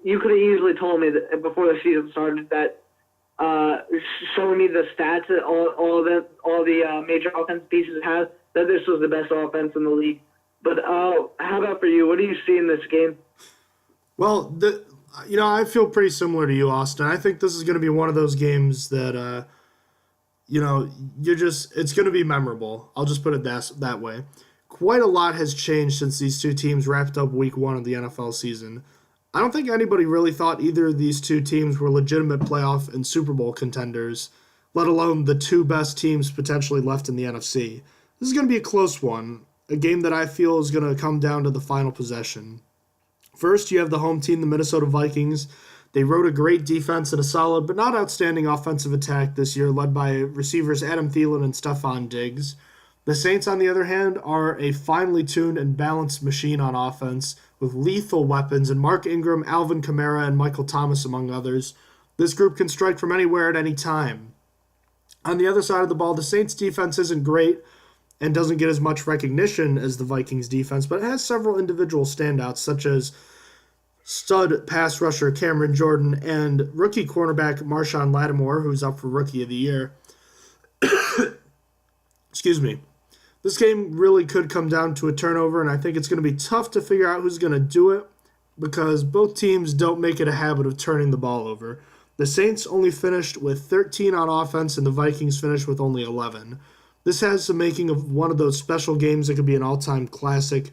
Speaker 3: You could have easily told me that before the season started that showing me the stats that all the major offense pieces have, that this was the best offense in the league. But how about for you? What do you see in this game?
Speaker 2: Well, I feel pretty similar to you, Austin. I think this is going to be one of those games that, it's going to be memorable. I'll just put it that way. Quite a lot has changed since these two teams wrapped up week 1 of the NFL season. I don't think anybody really thought either of these two teams were legitimate playoff and Super Bowl contenders, let alone the two best teams potentially left in the NFC. This is going to be a close one, a game that I feel is going to come down to the final possession. First, you have the home team, the Minnesota Vikings. They rode a great defense and a solid but not outstanding offensive attack this year, led by receivers Adam Thielen and Stephon Diggs. The Saints, on the other hand, are a finely tuned and balanced machine on offense with lethal weapons in Mark Ingram, Alvin Kamara, and Michael Thomas, among others. This group can strike from anywhere at any time. On the other side of the ball, the Saints' defense isn't great and doesn't get as much recognition as the Vikings' defense, but it has several individual standouts, such as stud pass rusher Cameron Jordan and rookie cornerback Marshawn Lattimore, who's up for Rookie of the Year. Excuse me. This game really could come down to a turnover, and I think it's going to be tough to figure out who's going to do it because both teams don't make it a habit of turning the ball over. The Saints only finished with 13 on offense, and the Vikings finished with only 11. This has the making of one of those special games that could be an all-time classic.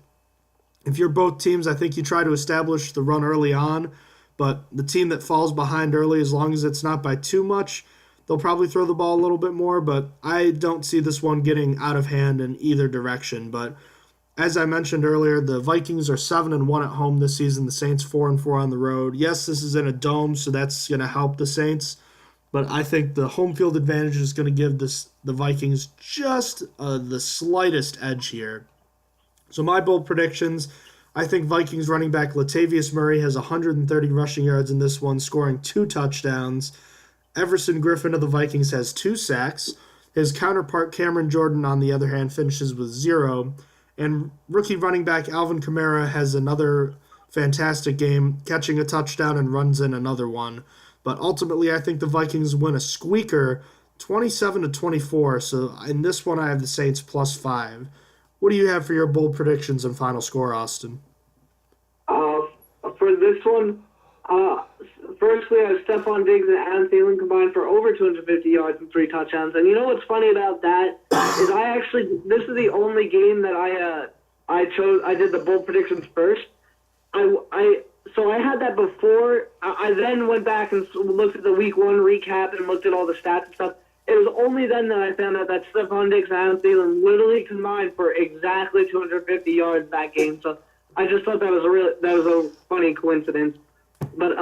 Speaker 2: If you're both teams, I think you try to establish the run early on, but the team that falls behind early, as long as it's not by too much, they'll probably throw the ball a little bit more, but I don't see this one getting out of hand in either direction. But as I mentioned earlier, the Vikings are 7-1 at home this season, the Saints 4-4 on the road. Yes, this is in a dome, so that's going to help the Saints, but I think the home field advantage is going to give the Vikings just the slightest edge here. So my bold predictions, I think Vikings running back Latavius Murray has 130 rushing yards in this one, scoring 2 touchdowns. Everson Griffin of the Vikings has 2 sacks. His counterpart Cameron Jordan, on the other hand, finishes with 0. And rookie running back Alvin Kamara has another fantastic game, catching a touchdown and runs in another one. But ultimately, I think the Vikings win a squeaker, 27-24. So in this one, I have the Saints +5. What do you have for your bold predictions and final score, Austin?
Speaker 3: For this one, firstly, I have Stephon Diggs and Adam Thielen combined for over 250 yards and 3 touchdowns. And you know what's funny about that is this is the only game that I chose. I did the bold predictions first. So I had that before. I then went back and looked at the week 1 recap and looked at all the stats and stuff. It was only then that I found out that Stephon Diggs and Adam Thielen literally combined for exactly 250 yards that game. So I just thought that was a funny coincidence. But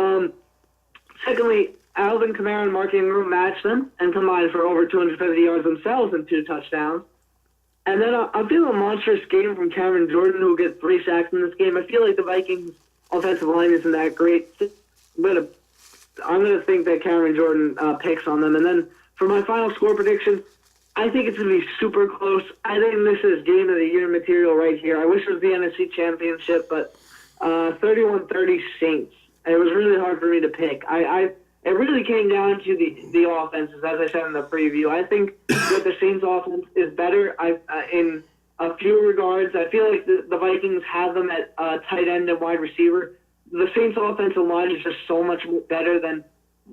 Speaker 3: secondly, Alvin Kamara and Mark Ingram matched them and combined for over 250 yards themselves and 2 touchdowns. And then I feel a monstrous game from Cameron Jordan, who will get 3 sacks in this game. I feel like the Vikings' offensive line isn't that great. But I'm going to think that Cameron Jordan picks on them. And then for my final score prediction, I think it's going to be super close. I think this is game of the year material right here. I wish it was the NFC Championship, but 31-30 Saints. It was really hard for me to pick. It really came down to the offenses, as I said in the preview. I think that the Saints offense is better in a few regards. I feel like the Vikings have them at tight end and wide receiver. The Saints offensive line is just so much better than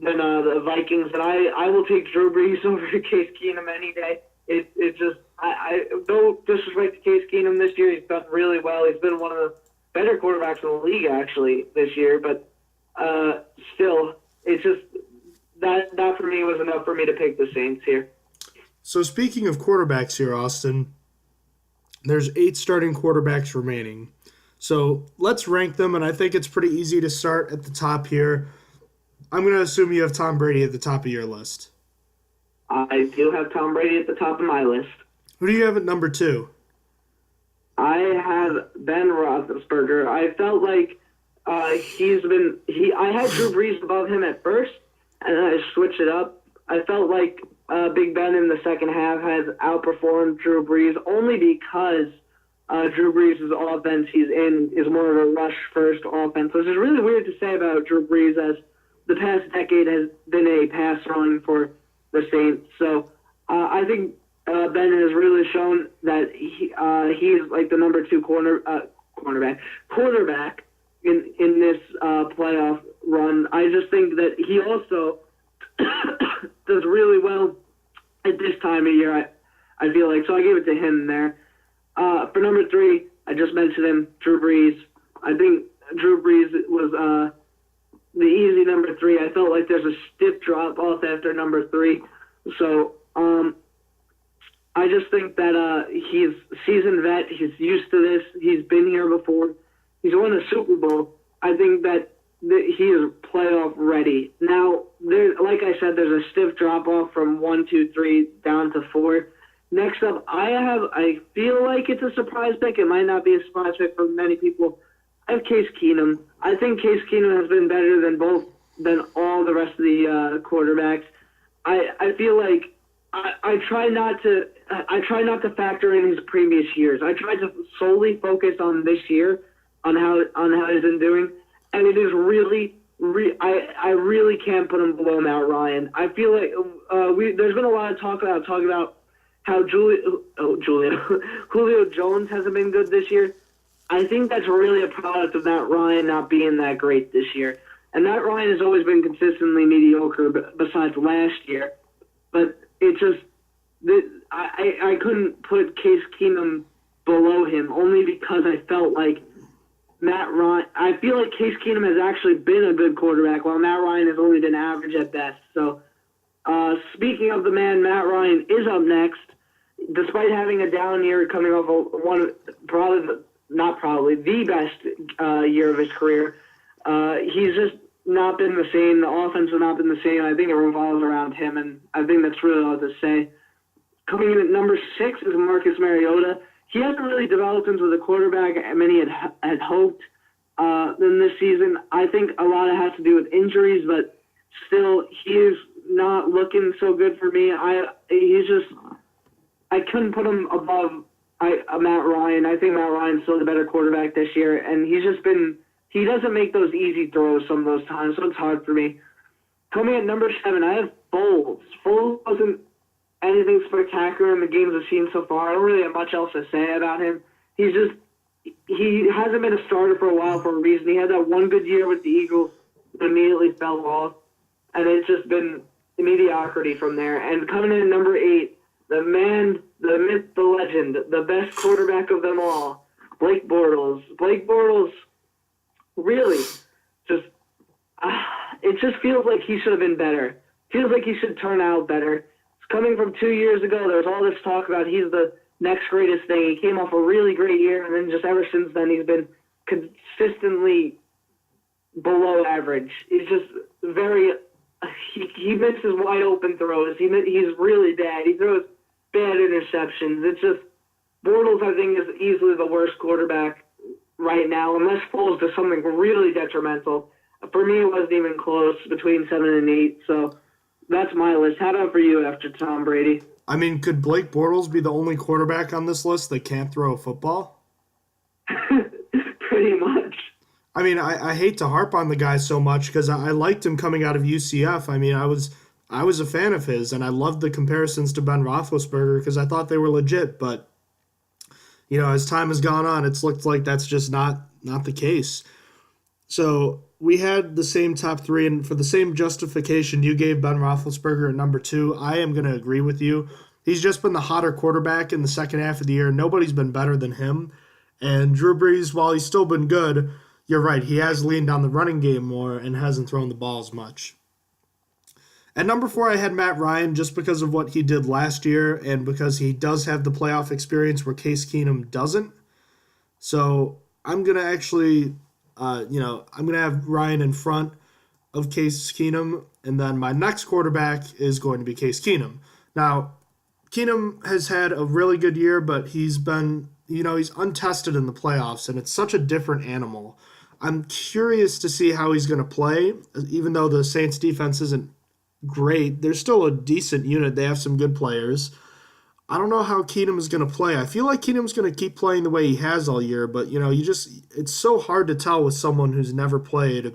Speaker 3: the Vikings, and I will take Drew Brees over to Case Keenum any day. It just I don't disrespect to Case Keenum this year. He's done really well. He's been one of the better quarterbacks in the league actually this year, but still, it's just that for me was enough for me to pick the Saints here.
Speaker 2: So speaking of quarterbacks here, Austin, there's 8 starting quarterbacks remaining. So let's rank them, and I think it's pretty easy to start at the top here. I'm going to assume you have Tom Brady at the top of your list.
Speaker 3: I do have Tom Brady at the top of my list.
Speaker 2: Who do you have at number 2?
Speaker 3: I have Ben Roethlisberger. I felt like I had Drew Brees above him at first, and then I switched it up. I felt like Big Ben in the second half has outperformed Drew Brees only because Drew Brees' offense he's in is more of a rush-first offense, which is really weird to say about Drew Brees as the past decade has been a pass run for the Saints. So I think Ben has really shown that he's like the number 2 quarterback in this playoff run. I just think that he also does really well at this time of year, I feel like. So I gave it to him there. For number 3, I just mentioned him, Drew Brees. I think Drew Brees was the easy number 3. I felt like there's a stiff drop off after number 3. So I just think that he's seasoned vet. He's used to this. He's been here before. He's won a Super Bowl. I think that he is playoff ready. Now, like I said, there's a stiff drop off from 1, 2, 3 down to 4. Next up, I feel like it's a surprise pick. It might not be a surprise pick for many people. I have Case Keenum. I think Case Keenum has been better than all the rest of the quarterbacks. I feel like I try not to factor in his previous years. I try to solely focus on this year, on how he's been doing, and it is really. I really can't put him below Matt Ryan. I feel like there's been a lot of talk about how Julio Jones hasn't been good this year. I think that's really a product of Matt Ryan not being that great this year. And Matt Ryan has always been consistently mediocre besides last year. But it just I couldn't put Case Keenum below him only because I felt like Matt Ryan. I feel like Case Keenum has actually been a good quarterback, while Matt Ryan has only been average at best. So, speaking of the man, Matt Ryan is up next. Despite having a down year, coming off the best year of his career, he's just not been the same. The offense has not been the same. I think it revolves around him, and I think that's really all to say. Coming in at number 6 is Marcus Mariota. He hasn't really developed into the quarterback many had hoped in this season. I think a lot of it has to do with injuries, but still, he is not looking so good for me. I couldn't put him above Matt Ryan. I think Matt Ryan's still the better quarterback this year, and he doesn't make those easy throws some of those times, so it's hard for me. Coming at number 7, I have Foles. Foles wasn't anything spectacular in the games I've seen so far. I don't really have much else to say about him. He hasn't been a starter for a while for a reason. He had that one good year with the Eagles that immediately fell off, and it's just been mediocrity from there. And coming in at number 8, the man, the myth, the legend, the best quarterback of them all, Blake Bortles. Blake Bortles really just, it just feels like he should have been better. Feels like he should turn out better. It's coming from 2 years ago. There was all this talk about he's the next greatest thing. He came off a really great year, and then just ever since then he's been consistently below average. He's just very, he misses wide open throws. He's really bad. He throws bad interceptions. It's just, Bortles, I think, is easily the worst quarterback right now, unless Foles does something really detrimental. For me, it wasn't even close between 7 and 8, so that's my list. How about for you after Tom Brady?
Speaker 2: I mean, could Blake Bortles be the only quarterback on this list that can't throw a football?
Speaker 3: Pretty much.
Speaker 2: I mean, I hate to harp on the guy so much because I liked him coming out of UCF. I mean, I was a fan of his, and I loved the comparisons to Ben Roethlisberger because I thought they were legit. But as time has gone on, it's looked like that's just not the case. So we had the same top three, and for the same justification you gave Ben Roethlisberger at number 2, I am going to agree with you. He's just been the hotter quarterback in the second half of the year. Nobody's been better than him. And Drew Brees, while he's still been good, you're right, he has leaned on the running game more and hasn't thrown the ball as much. At number 4, I had Matt Ryan just because of what he did last year and because he does have the playoff experience where Case Keenum doesn't. So I'm going to actually, I'm going to have Ryan in front of Case Keenum, and then my next quarterback is going to be Case Keenum. Now, Keenum has had a really good year, but he's been, he's untested in the playoffs, and it's such a different animal. I'm curious to see how he's going to play, even though the Saints defense isn't great. They're still a decent unit. They have some good players. I don't know how Keenum is going to play. I feel like Keenum's going to keep playing the way he has all year, but it's so hard to tell with someone who's never played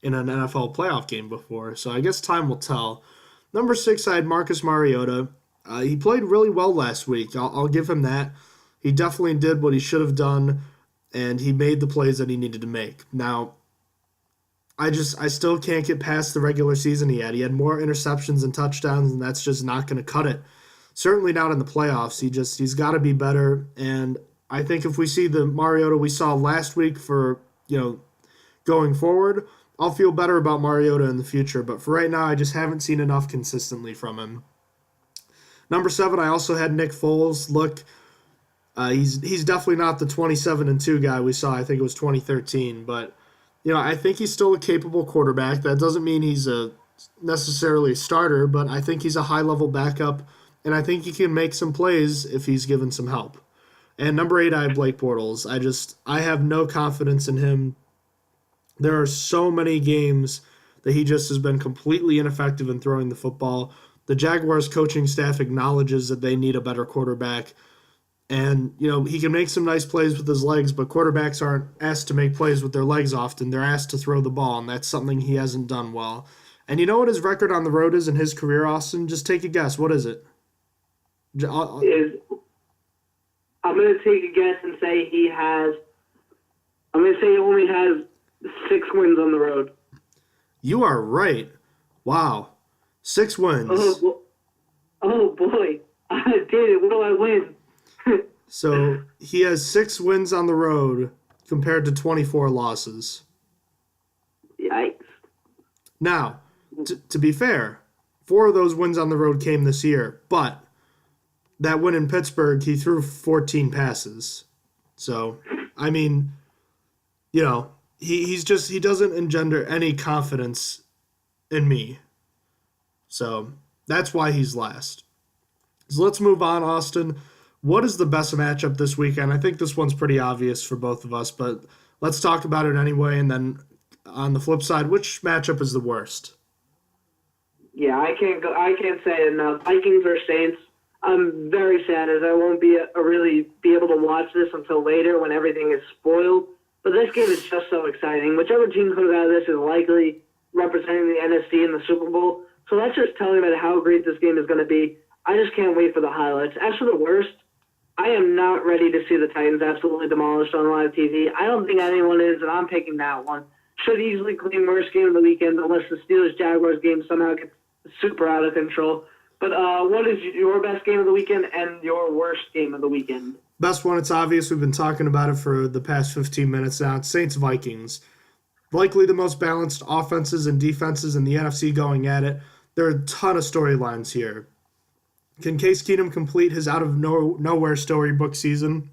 Speaker 2: in an NFL playoff game before. So I guess time will tell. Number 6, I had Marcus Mariota. He played really well last week. I'll give him that. He definitely did what he should have done, and he made the plays that he needed to make. Now, I still can't get past the regular season he had. He had more interceptions and touchdowns, and that's just not going to cut it. Certainly not in the playoffs. He's got to be better, and I think if we see the Mariota we saw last week for, going forward, I'll feel better about Mariota in the future. But for right now, I just haven't seen enough consistently from him. Number 7, I also had Nick Foles. Look, he's definitely not the 27-2 guy we saw. I think it was 2013, but I think he's still a capable quarterback. That doesn't mean he's necessarily a starter, but I think he's a high-level backup, and I think he can make some plays if he's given some help. And number 8, I have Blake Bortles. I have no confidence in him. There are so many games that he just has been completely ineffective in throwing the football. The Jaguars coaching staff acknowledges that they need a better quarterback. And, he can make some nice plays with his legs, but quarterbacks aren't asked to make plays with their legs often. They're asked to throw the ball, and that's something he hasn't done well. And you know what his record on the road is in his career, Austin? Just take a guess. What is it?
Speaker 3: I'm going to take a guess and say he only has 6 wins on the road.
Speaker 2: You are right. Wow. 6 wins.
Speaker 3: Oh boy. I did it. What do I win?
Speaker 2: So he has 6 wins on the road compared to 24 losses.
Speaker 3: Yikes.
Speaker 2: Now, to be fair, 4 of those wins on the road came this year, but that win in Pittsburgh, he threw 14 passes. So, I mean, he doesn't engender any confidence in me. So, that's why he's last. So let's move on, Austin. What is the best matchup this weekend? I think this one's pretty obvious for both of us, but let's talk about it anyway. And then on the flip side, which matchup is the worst?
Speaker 3: Yeah, I can't say it enough. Vikings or Saints. I'm very sad as I won't really be able to watch this until later when everything is spoiled. But this game is just so exciting. Whichever team comes out of this is likely representing the NFC in the Super Bowl. So that's just telling me how great this game is going to be. I just can't wait for the highlights. As for the worst, I am not ready to see the Titans absolutely demolished on live TV. I don't think anyone is, and I'm picking that one. Should easily claim worst game of the weekend unless the Steelers-Jaguars game somehow gets super out of control. But what is your best game of the weekend and your worst game of the weekend?
Speaker 2: Best one, it's obvious. We've been talking about it for the past 15 minutes now. It's Saints-Vikings. Likely the most balanced offenses and defenses in the NFC going at it. There are a ton of storylines here. Can Case Keenum complete his out-of-nowhere storybook season?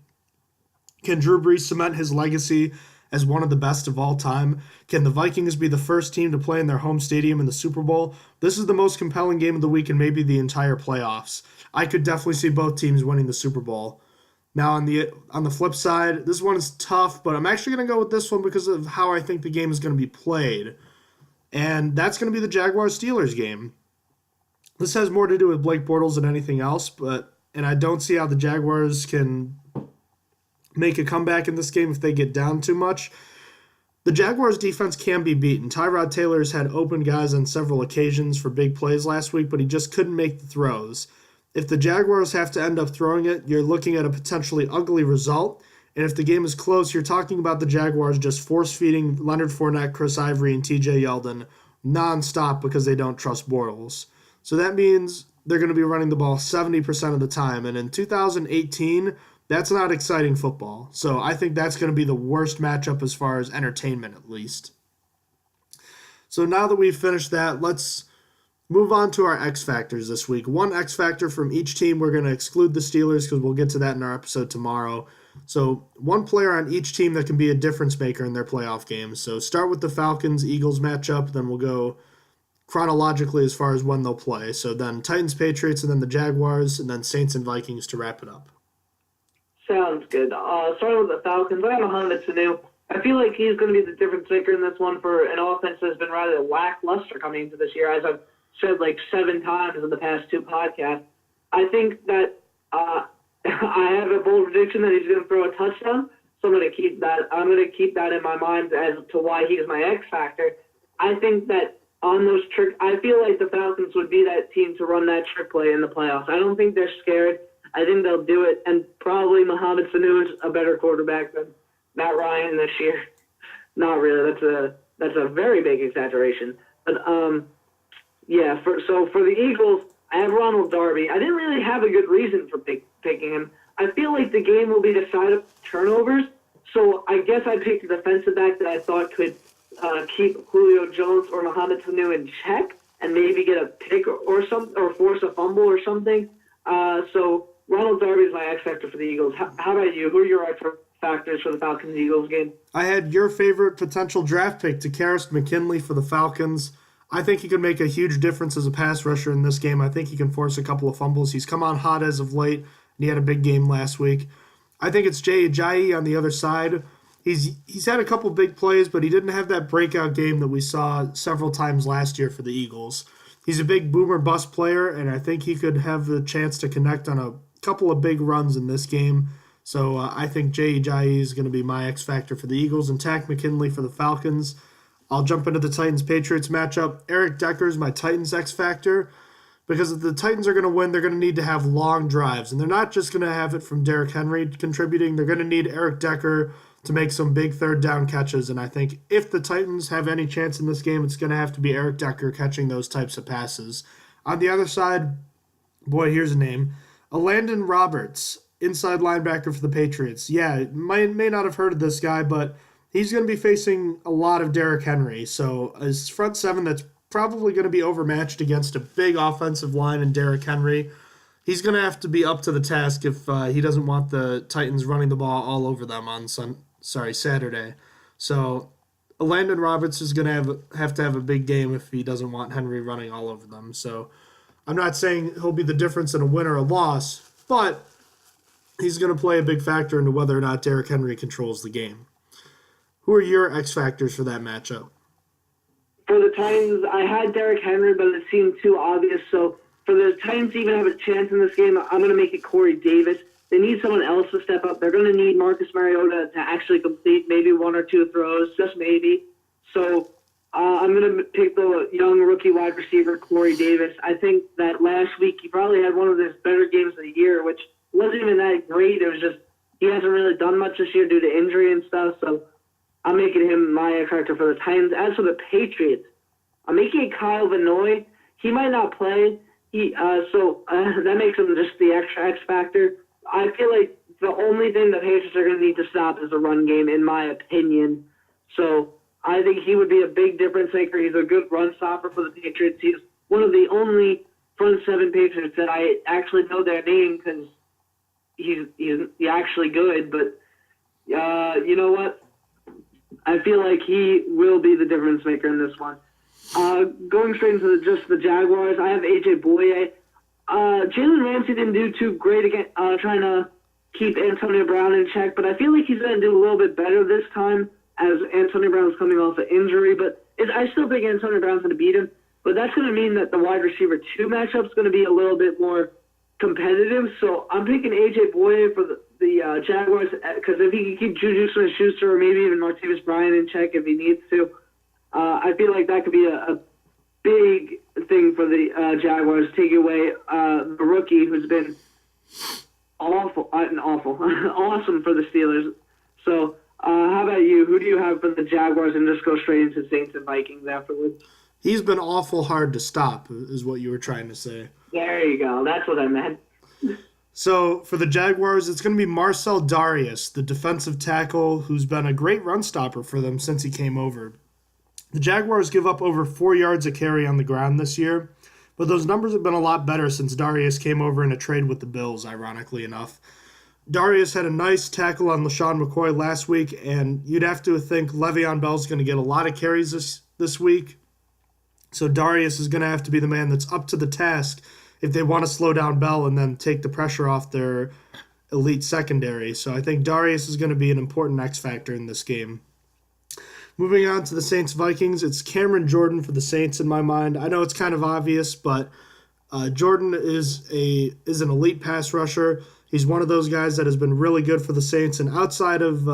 Speaker 2: Can Drew Brees cement his legacy as one of the best of all time? Can the Vikings be the first team to play in their home stadium in the Super Bowl? This is the most compelling game of the week and maybe the entire playoffs. I could definitely see both teams winning the Super Bowl. Now, on the flip side, this one is tough, but I'm actually going to go with this one because of how I think the game is going to be played. And that's going to be the Jaguars-Steelers game. This has more to do with Blake Bortles than anything else, and I don't see how the Jaguars can make a comeback in this game if they get down too much. The Jaguars' defense can be beaten. Tyrod Taylor's had open guys on several occasions for big plays last week, but he just couldn't make the throws. If the Jaguars have to end up throwing it, you're looking at a potentially ugly result. And if the game is close, you're talking about the Jaguars just force-feeding Leonard Fournette, Chris Ivory, and TJ Yeldon nonstop because they don't trust Bortles. So that means they're going to be running the ball 70% of the time. And in 2018, that's not exciting football. So I think that's going to be the worst matchup as far as entertainment, at least. So now that we've finished that, let's move on to our X Factors this week. One X Factor from each team. We're going to exclude the Steelers because we'll get to that in our episode tomorrow. So one player on each team that can be a difference maker in their playoff games. So start with the Falcons-Eagles matchup, then we'll go chronologically as far as when they'll play. So then Titans-Patriots, and then the Jaguars, and then Saints and Vikings to wrap it up.
Speaker 3: Sounds good. Starting with the Falcons, I got Mohamed Sanu. I feel like he's going to be the difference maker in this one for an offense that's been rather lackluster coming into this year, as I've said like 7 times in the past 2 podcasts. I think that I have a bold prediction that he's going to throw a touchdown, so I'm going to keep that in my mind as to why he is my X factor. I think that on those I feel like the Falcons would be that team to run that trick play in the playoffs. I don't think they're scared. I think they'll do it, and probably Mohamed Sanu is a better quarterback than Matt Ryan this year. Not really. That's a very big exaggeration. But yeah. For the Eagles, I have Ronald Darby. I didn't really have a good reason for picking him. I feel like the game will be decided by turnovers, so I guess I picked a defensive back that I thought could keep Julio Jones or Mohamed Sanu in check and maybe get a pick or force a fumble or something. So Ronald Darby is my X factor for the Eagles. How about you? Who are your X factors for the Falcons-Eagles game?
Speaker 2: I had your favorite potential draft pick, Takkarist McKinley for the Falcons. I think he could make a huge difference as a pass rusher in this game. I think he can force a couple of fumbles. He's come on hot as of late, and he had a big game last week. I think it's Jay Ajayi on the other side. He's had a couple big plays, but he didn't have that breakout game that we saw several times last year for the Eagles. He's a big boomer bust player, and I think he could have the chance to connect on a couple of big runs in this game. So I think Jay Ajayi is going to be my X factor for the Eagles, and Takk McKinley for the Falcons. I'll jump into the Titans-Patriots matchup. Eric Decker's my Titans X factor, because if the Titans are going to win, they're going to need to have long drives, and they're not just going to have it from Derrick Henry contributing. They're going to need Eric Decker to make some big third down catches, and I think if the Titans have any chance in this game, it's going to have to be Eric Decker catching those types of passes. On the other side, boy, here's a name. Landon Roberts, inside linebacker for the Patriots. Yeah, may not have heard of this guy, but he's going to be facing a lot of Derrick Henry. So his front seven that's probably going to be overmatched against a big offensive line and Derrick Henry. He's going to have to be up to the task if he doesn't want the Titans running the ball all over them on Saturday. So Landon Roberts is going to have to have a big game if he doesn't want Henry running all over them. So I'm not saying he'll be the difference in a win or a loss, but he's going to play a big factor into whether or not Derrick Henry controls the game. Who are your X factors for that matchup?
Speaker 3: For the Titans, I had Derrick Henry, but it seemed too obvious. So for the Titans to even have a chance in this game, I'm going to make it Corey Davis. They need someone else to step up. They're going to need Marcus Mariota to actually complete maybe 1 or 2 throws, just maybe. So I'm going to pick the young rookie wide receiver, Corey Davis. I think that last week he probably had one of his better games of the year, which wasn't even that great. It was just he hasn't really done much this year due to injury and stuff. So I'm making him my X factor for the Titans. As for the Patriots, I'm making it Kyle Van Noy. He might not play. So that makes him just the extra X factor. I feel like the only thing the Patriots are going to need to stop is the run game, in my opinion. So I think he would be a big difference maker. He's a good run stopper for the Patriots. He's one of the only front 7 Patriots that I actually know their name because he's actually good. But you know what? I feel like he will be the difference maker in this one. Going straight into just the Jaguars, I have A.J. Bouye. Jalen Ramsey didn't do too great again, trying to keep Antonio Brown in check, but I feel like he's going to do a little bit better this time as Antonio Brown's coming off an injury. But I still think Antonio Brown's going to beat him. but that's going to mean that the wide receiver 2 matchup is going to be a little bit more competitive. So I'm picking A.J. Boye for the Jaguars because if he can keep Juju Smith-Schuster or maybe even Martavis Bryant in check if he needs to, I feel like that could be a big thing for the Jaguars, taking away the rookie who's been awesome for the Steelers. So how about you? Who do you have for the Jaguars, and just go straight into Saints and Vikings afterwards?
Speaker 2: He's been awful hard to stop, is what you were trying to say.
Speaker 3: There you go. That's what I meant.
Speaker 2: So for the Jaguars, it's going to be Marcel Darius, the defensive tackle who's been a great run stopper for them since he came over. The Jaguars give up over 4 yards a carry on the ground this year, but those numbers have been a lot better since Darius came over in a trade with the Bills, ironically enough. Darius had a nice tackle on LaShawn McCoy last week, and you'd have to think Le'Veon Bell's going to get a lot of carries this week. So Darius is going to have to be the man that's up to the task if they want to slow down Bell and then take the pressure off their elite secondary. So I think Darius is going to be an important X factor in this game. Moving on to the Saints-Vikings, it's Cameron Jordan for the Saints in my mind. I know it's kind of obvious, but Jordan is an elite pass rusher. He's one of those guys that has been really good for the Saints. And outside of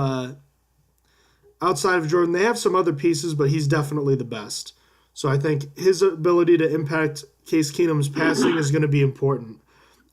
Speaker 2: Jordan, they have some other pieces, but he's definitely the best. So I think his ability to impact Case Keenum's passing is going to be important.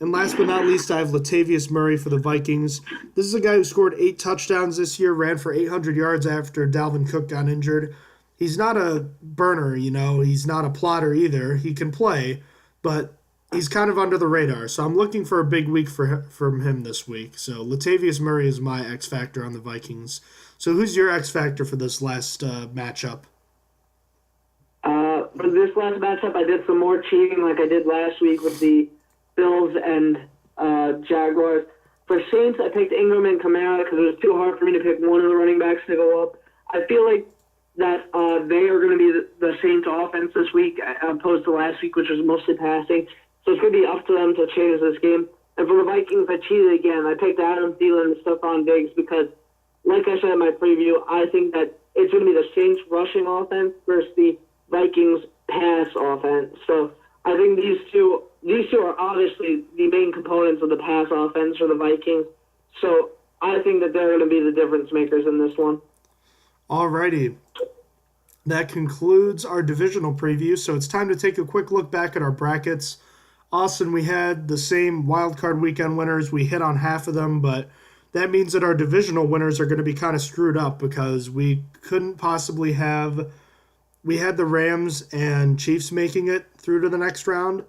Speaker 2: And last but not least, I have Latavius Murray for the Vikings. This is a guy who scored 8 touchdowns this year, ran for 800 yards after Dalvin Cook got injured. He's not a burner, he's not a plotter either. He can play, but he's kind of under the radar. So I'm looking for a big week from him this week. So Latavius Murray is my X factor on the Vikings. So who's your X factor for this last matchup?
Speaker 3: For this last matchup, I did some more cheating like I did last week with the Bills and Jaguars. For Saints, I picked Ingram and Kamara because it was too hard for me to pick one of the running backs to go up. I feel like that they are going to be the Saints' offense this week opposed to last week, which was mostly passing. So it's going to be up to them to change this game. And for the Vikings, I cheated again. I picked Adam Thielen and Stephon Diggs because, like I said in my preview, I think that it's going to be the Saints' rushing offense versus the Vikings' pass offense. So I think these two are obviously the main components of the pass offense for the Vikings. So I think that they're going to be the difference makers in this one.
Speaker 2: Alrighty. That concludes our divisional preview. So it's time to take a quick look back at our brackets. Austin, we had the same wildcard weekend winners. We hit on half of them, but that means that our divisional winners are going to be kind of screwed up because we couldn't possibly have... We had the Rams and Chiefs making it through to the next round.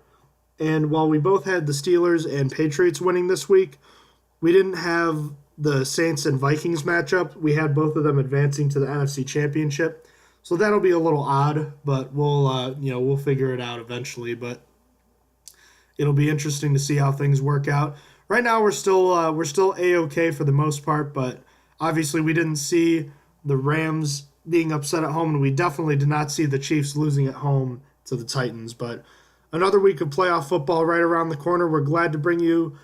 Speaker 2: And while we both had the Steelers and Patriots winning this week, we didn't have the Saints and Vikings matchup. We had both of them advancing to the NFC Championship. So that'll be a little odd, but we'll figure it out eventually. But it'll be interesting to see how things work out. Right now we're still A-okay for the most part, but obviously we didn't see the Rams being upset at home, and we definitely did not see the Chiefs losing at home to the Titans. But another week of playoff football right around the corner. We're glad to bring you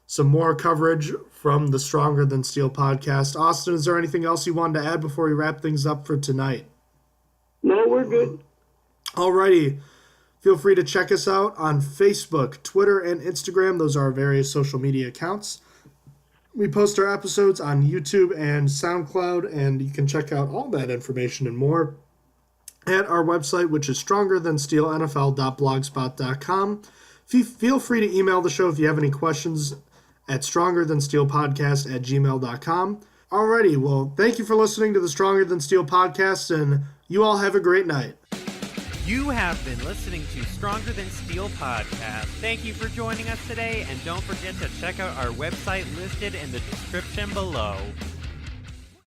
Speaker 2: some more coverage from the Stronger Than Steel podcast. Austin, is there anything else you wanted to add before we wrap things up for tonight?
Speaker 3: No, we're good.
Speaker 2: Alrighty. Feel free to check us out on Facebook, Twitter, and Instagram. Those are our various social media accounts. We post our episodes on YouTube and SoundCloud, and you can check out all that information and more at our website, which is strongerthansteelnfl.blogspot.com. Feel free to email the show if you have any questions at strongerthansteelpodcast@gmail.com. Alrighty, well, thank you for listening to the Stronger Than Steel podcast, and you all have a great night.
Speaker 1: You have been listening to Stronger Than Steel podcast. Thank you for joining us today, and don't forget to check out our website listed in the description below.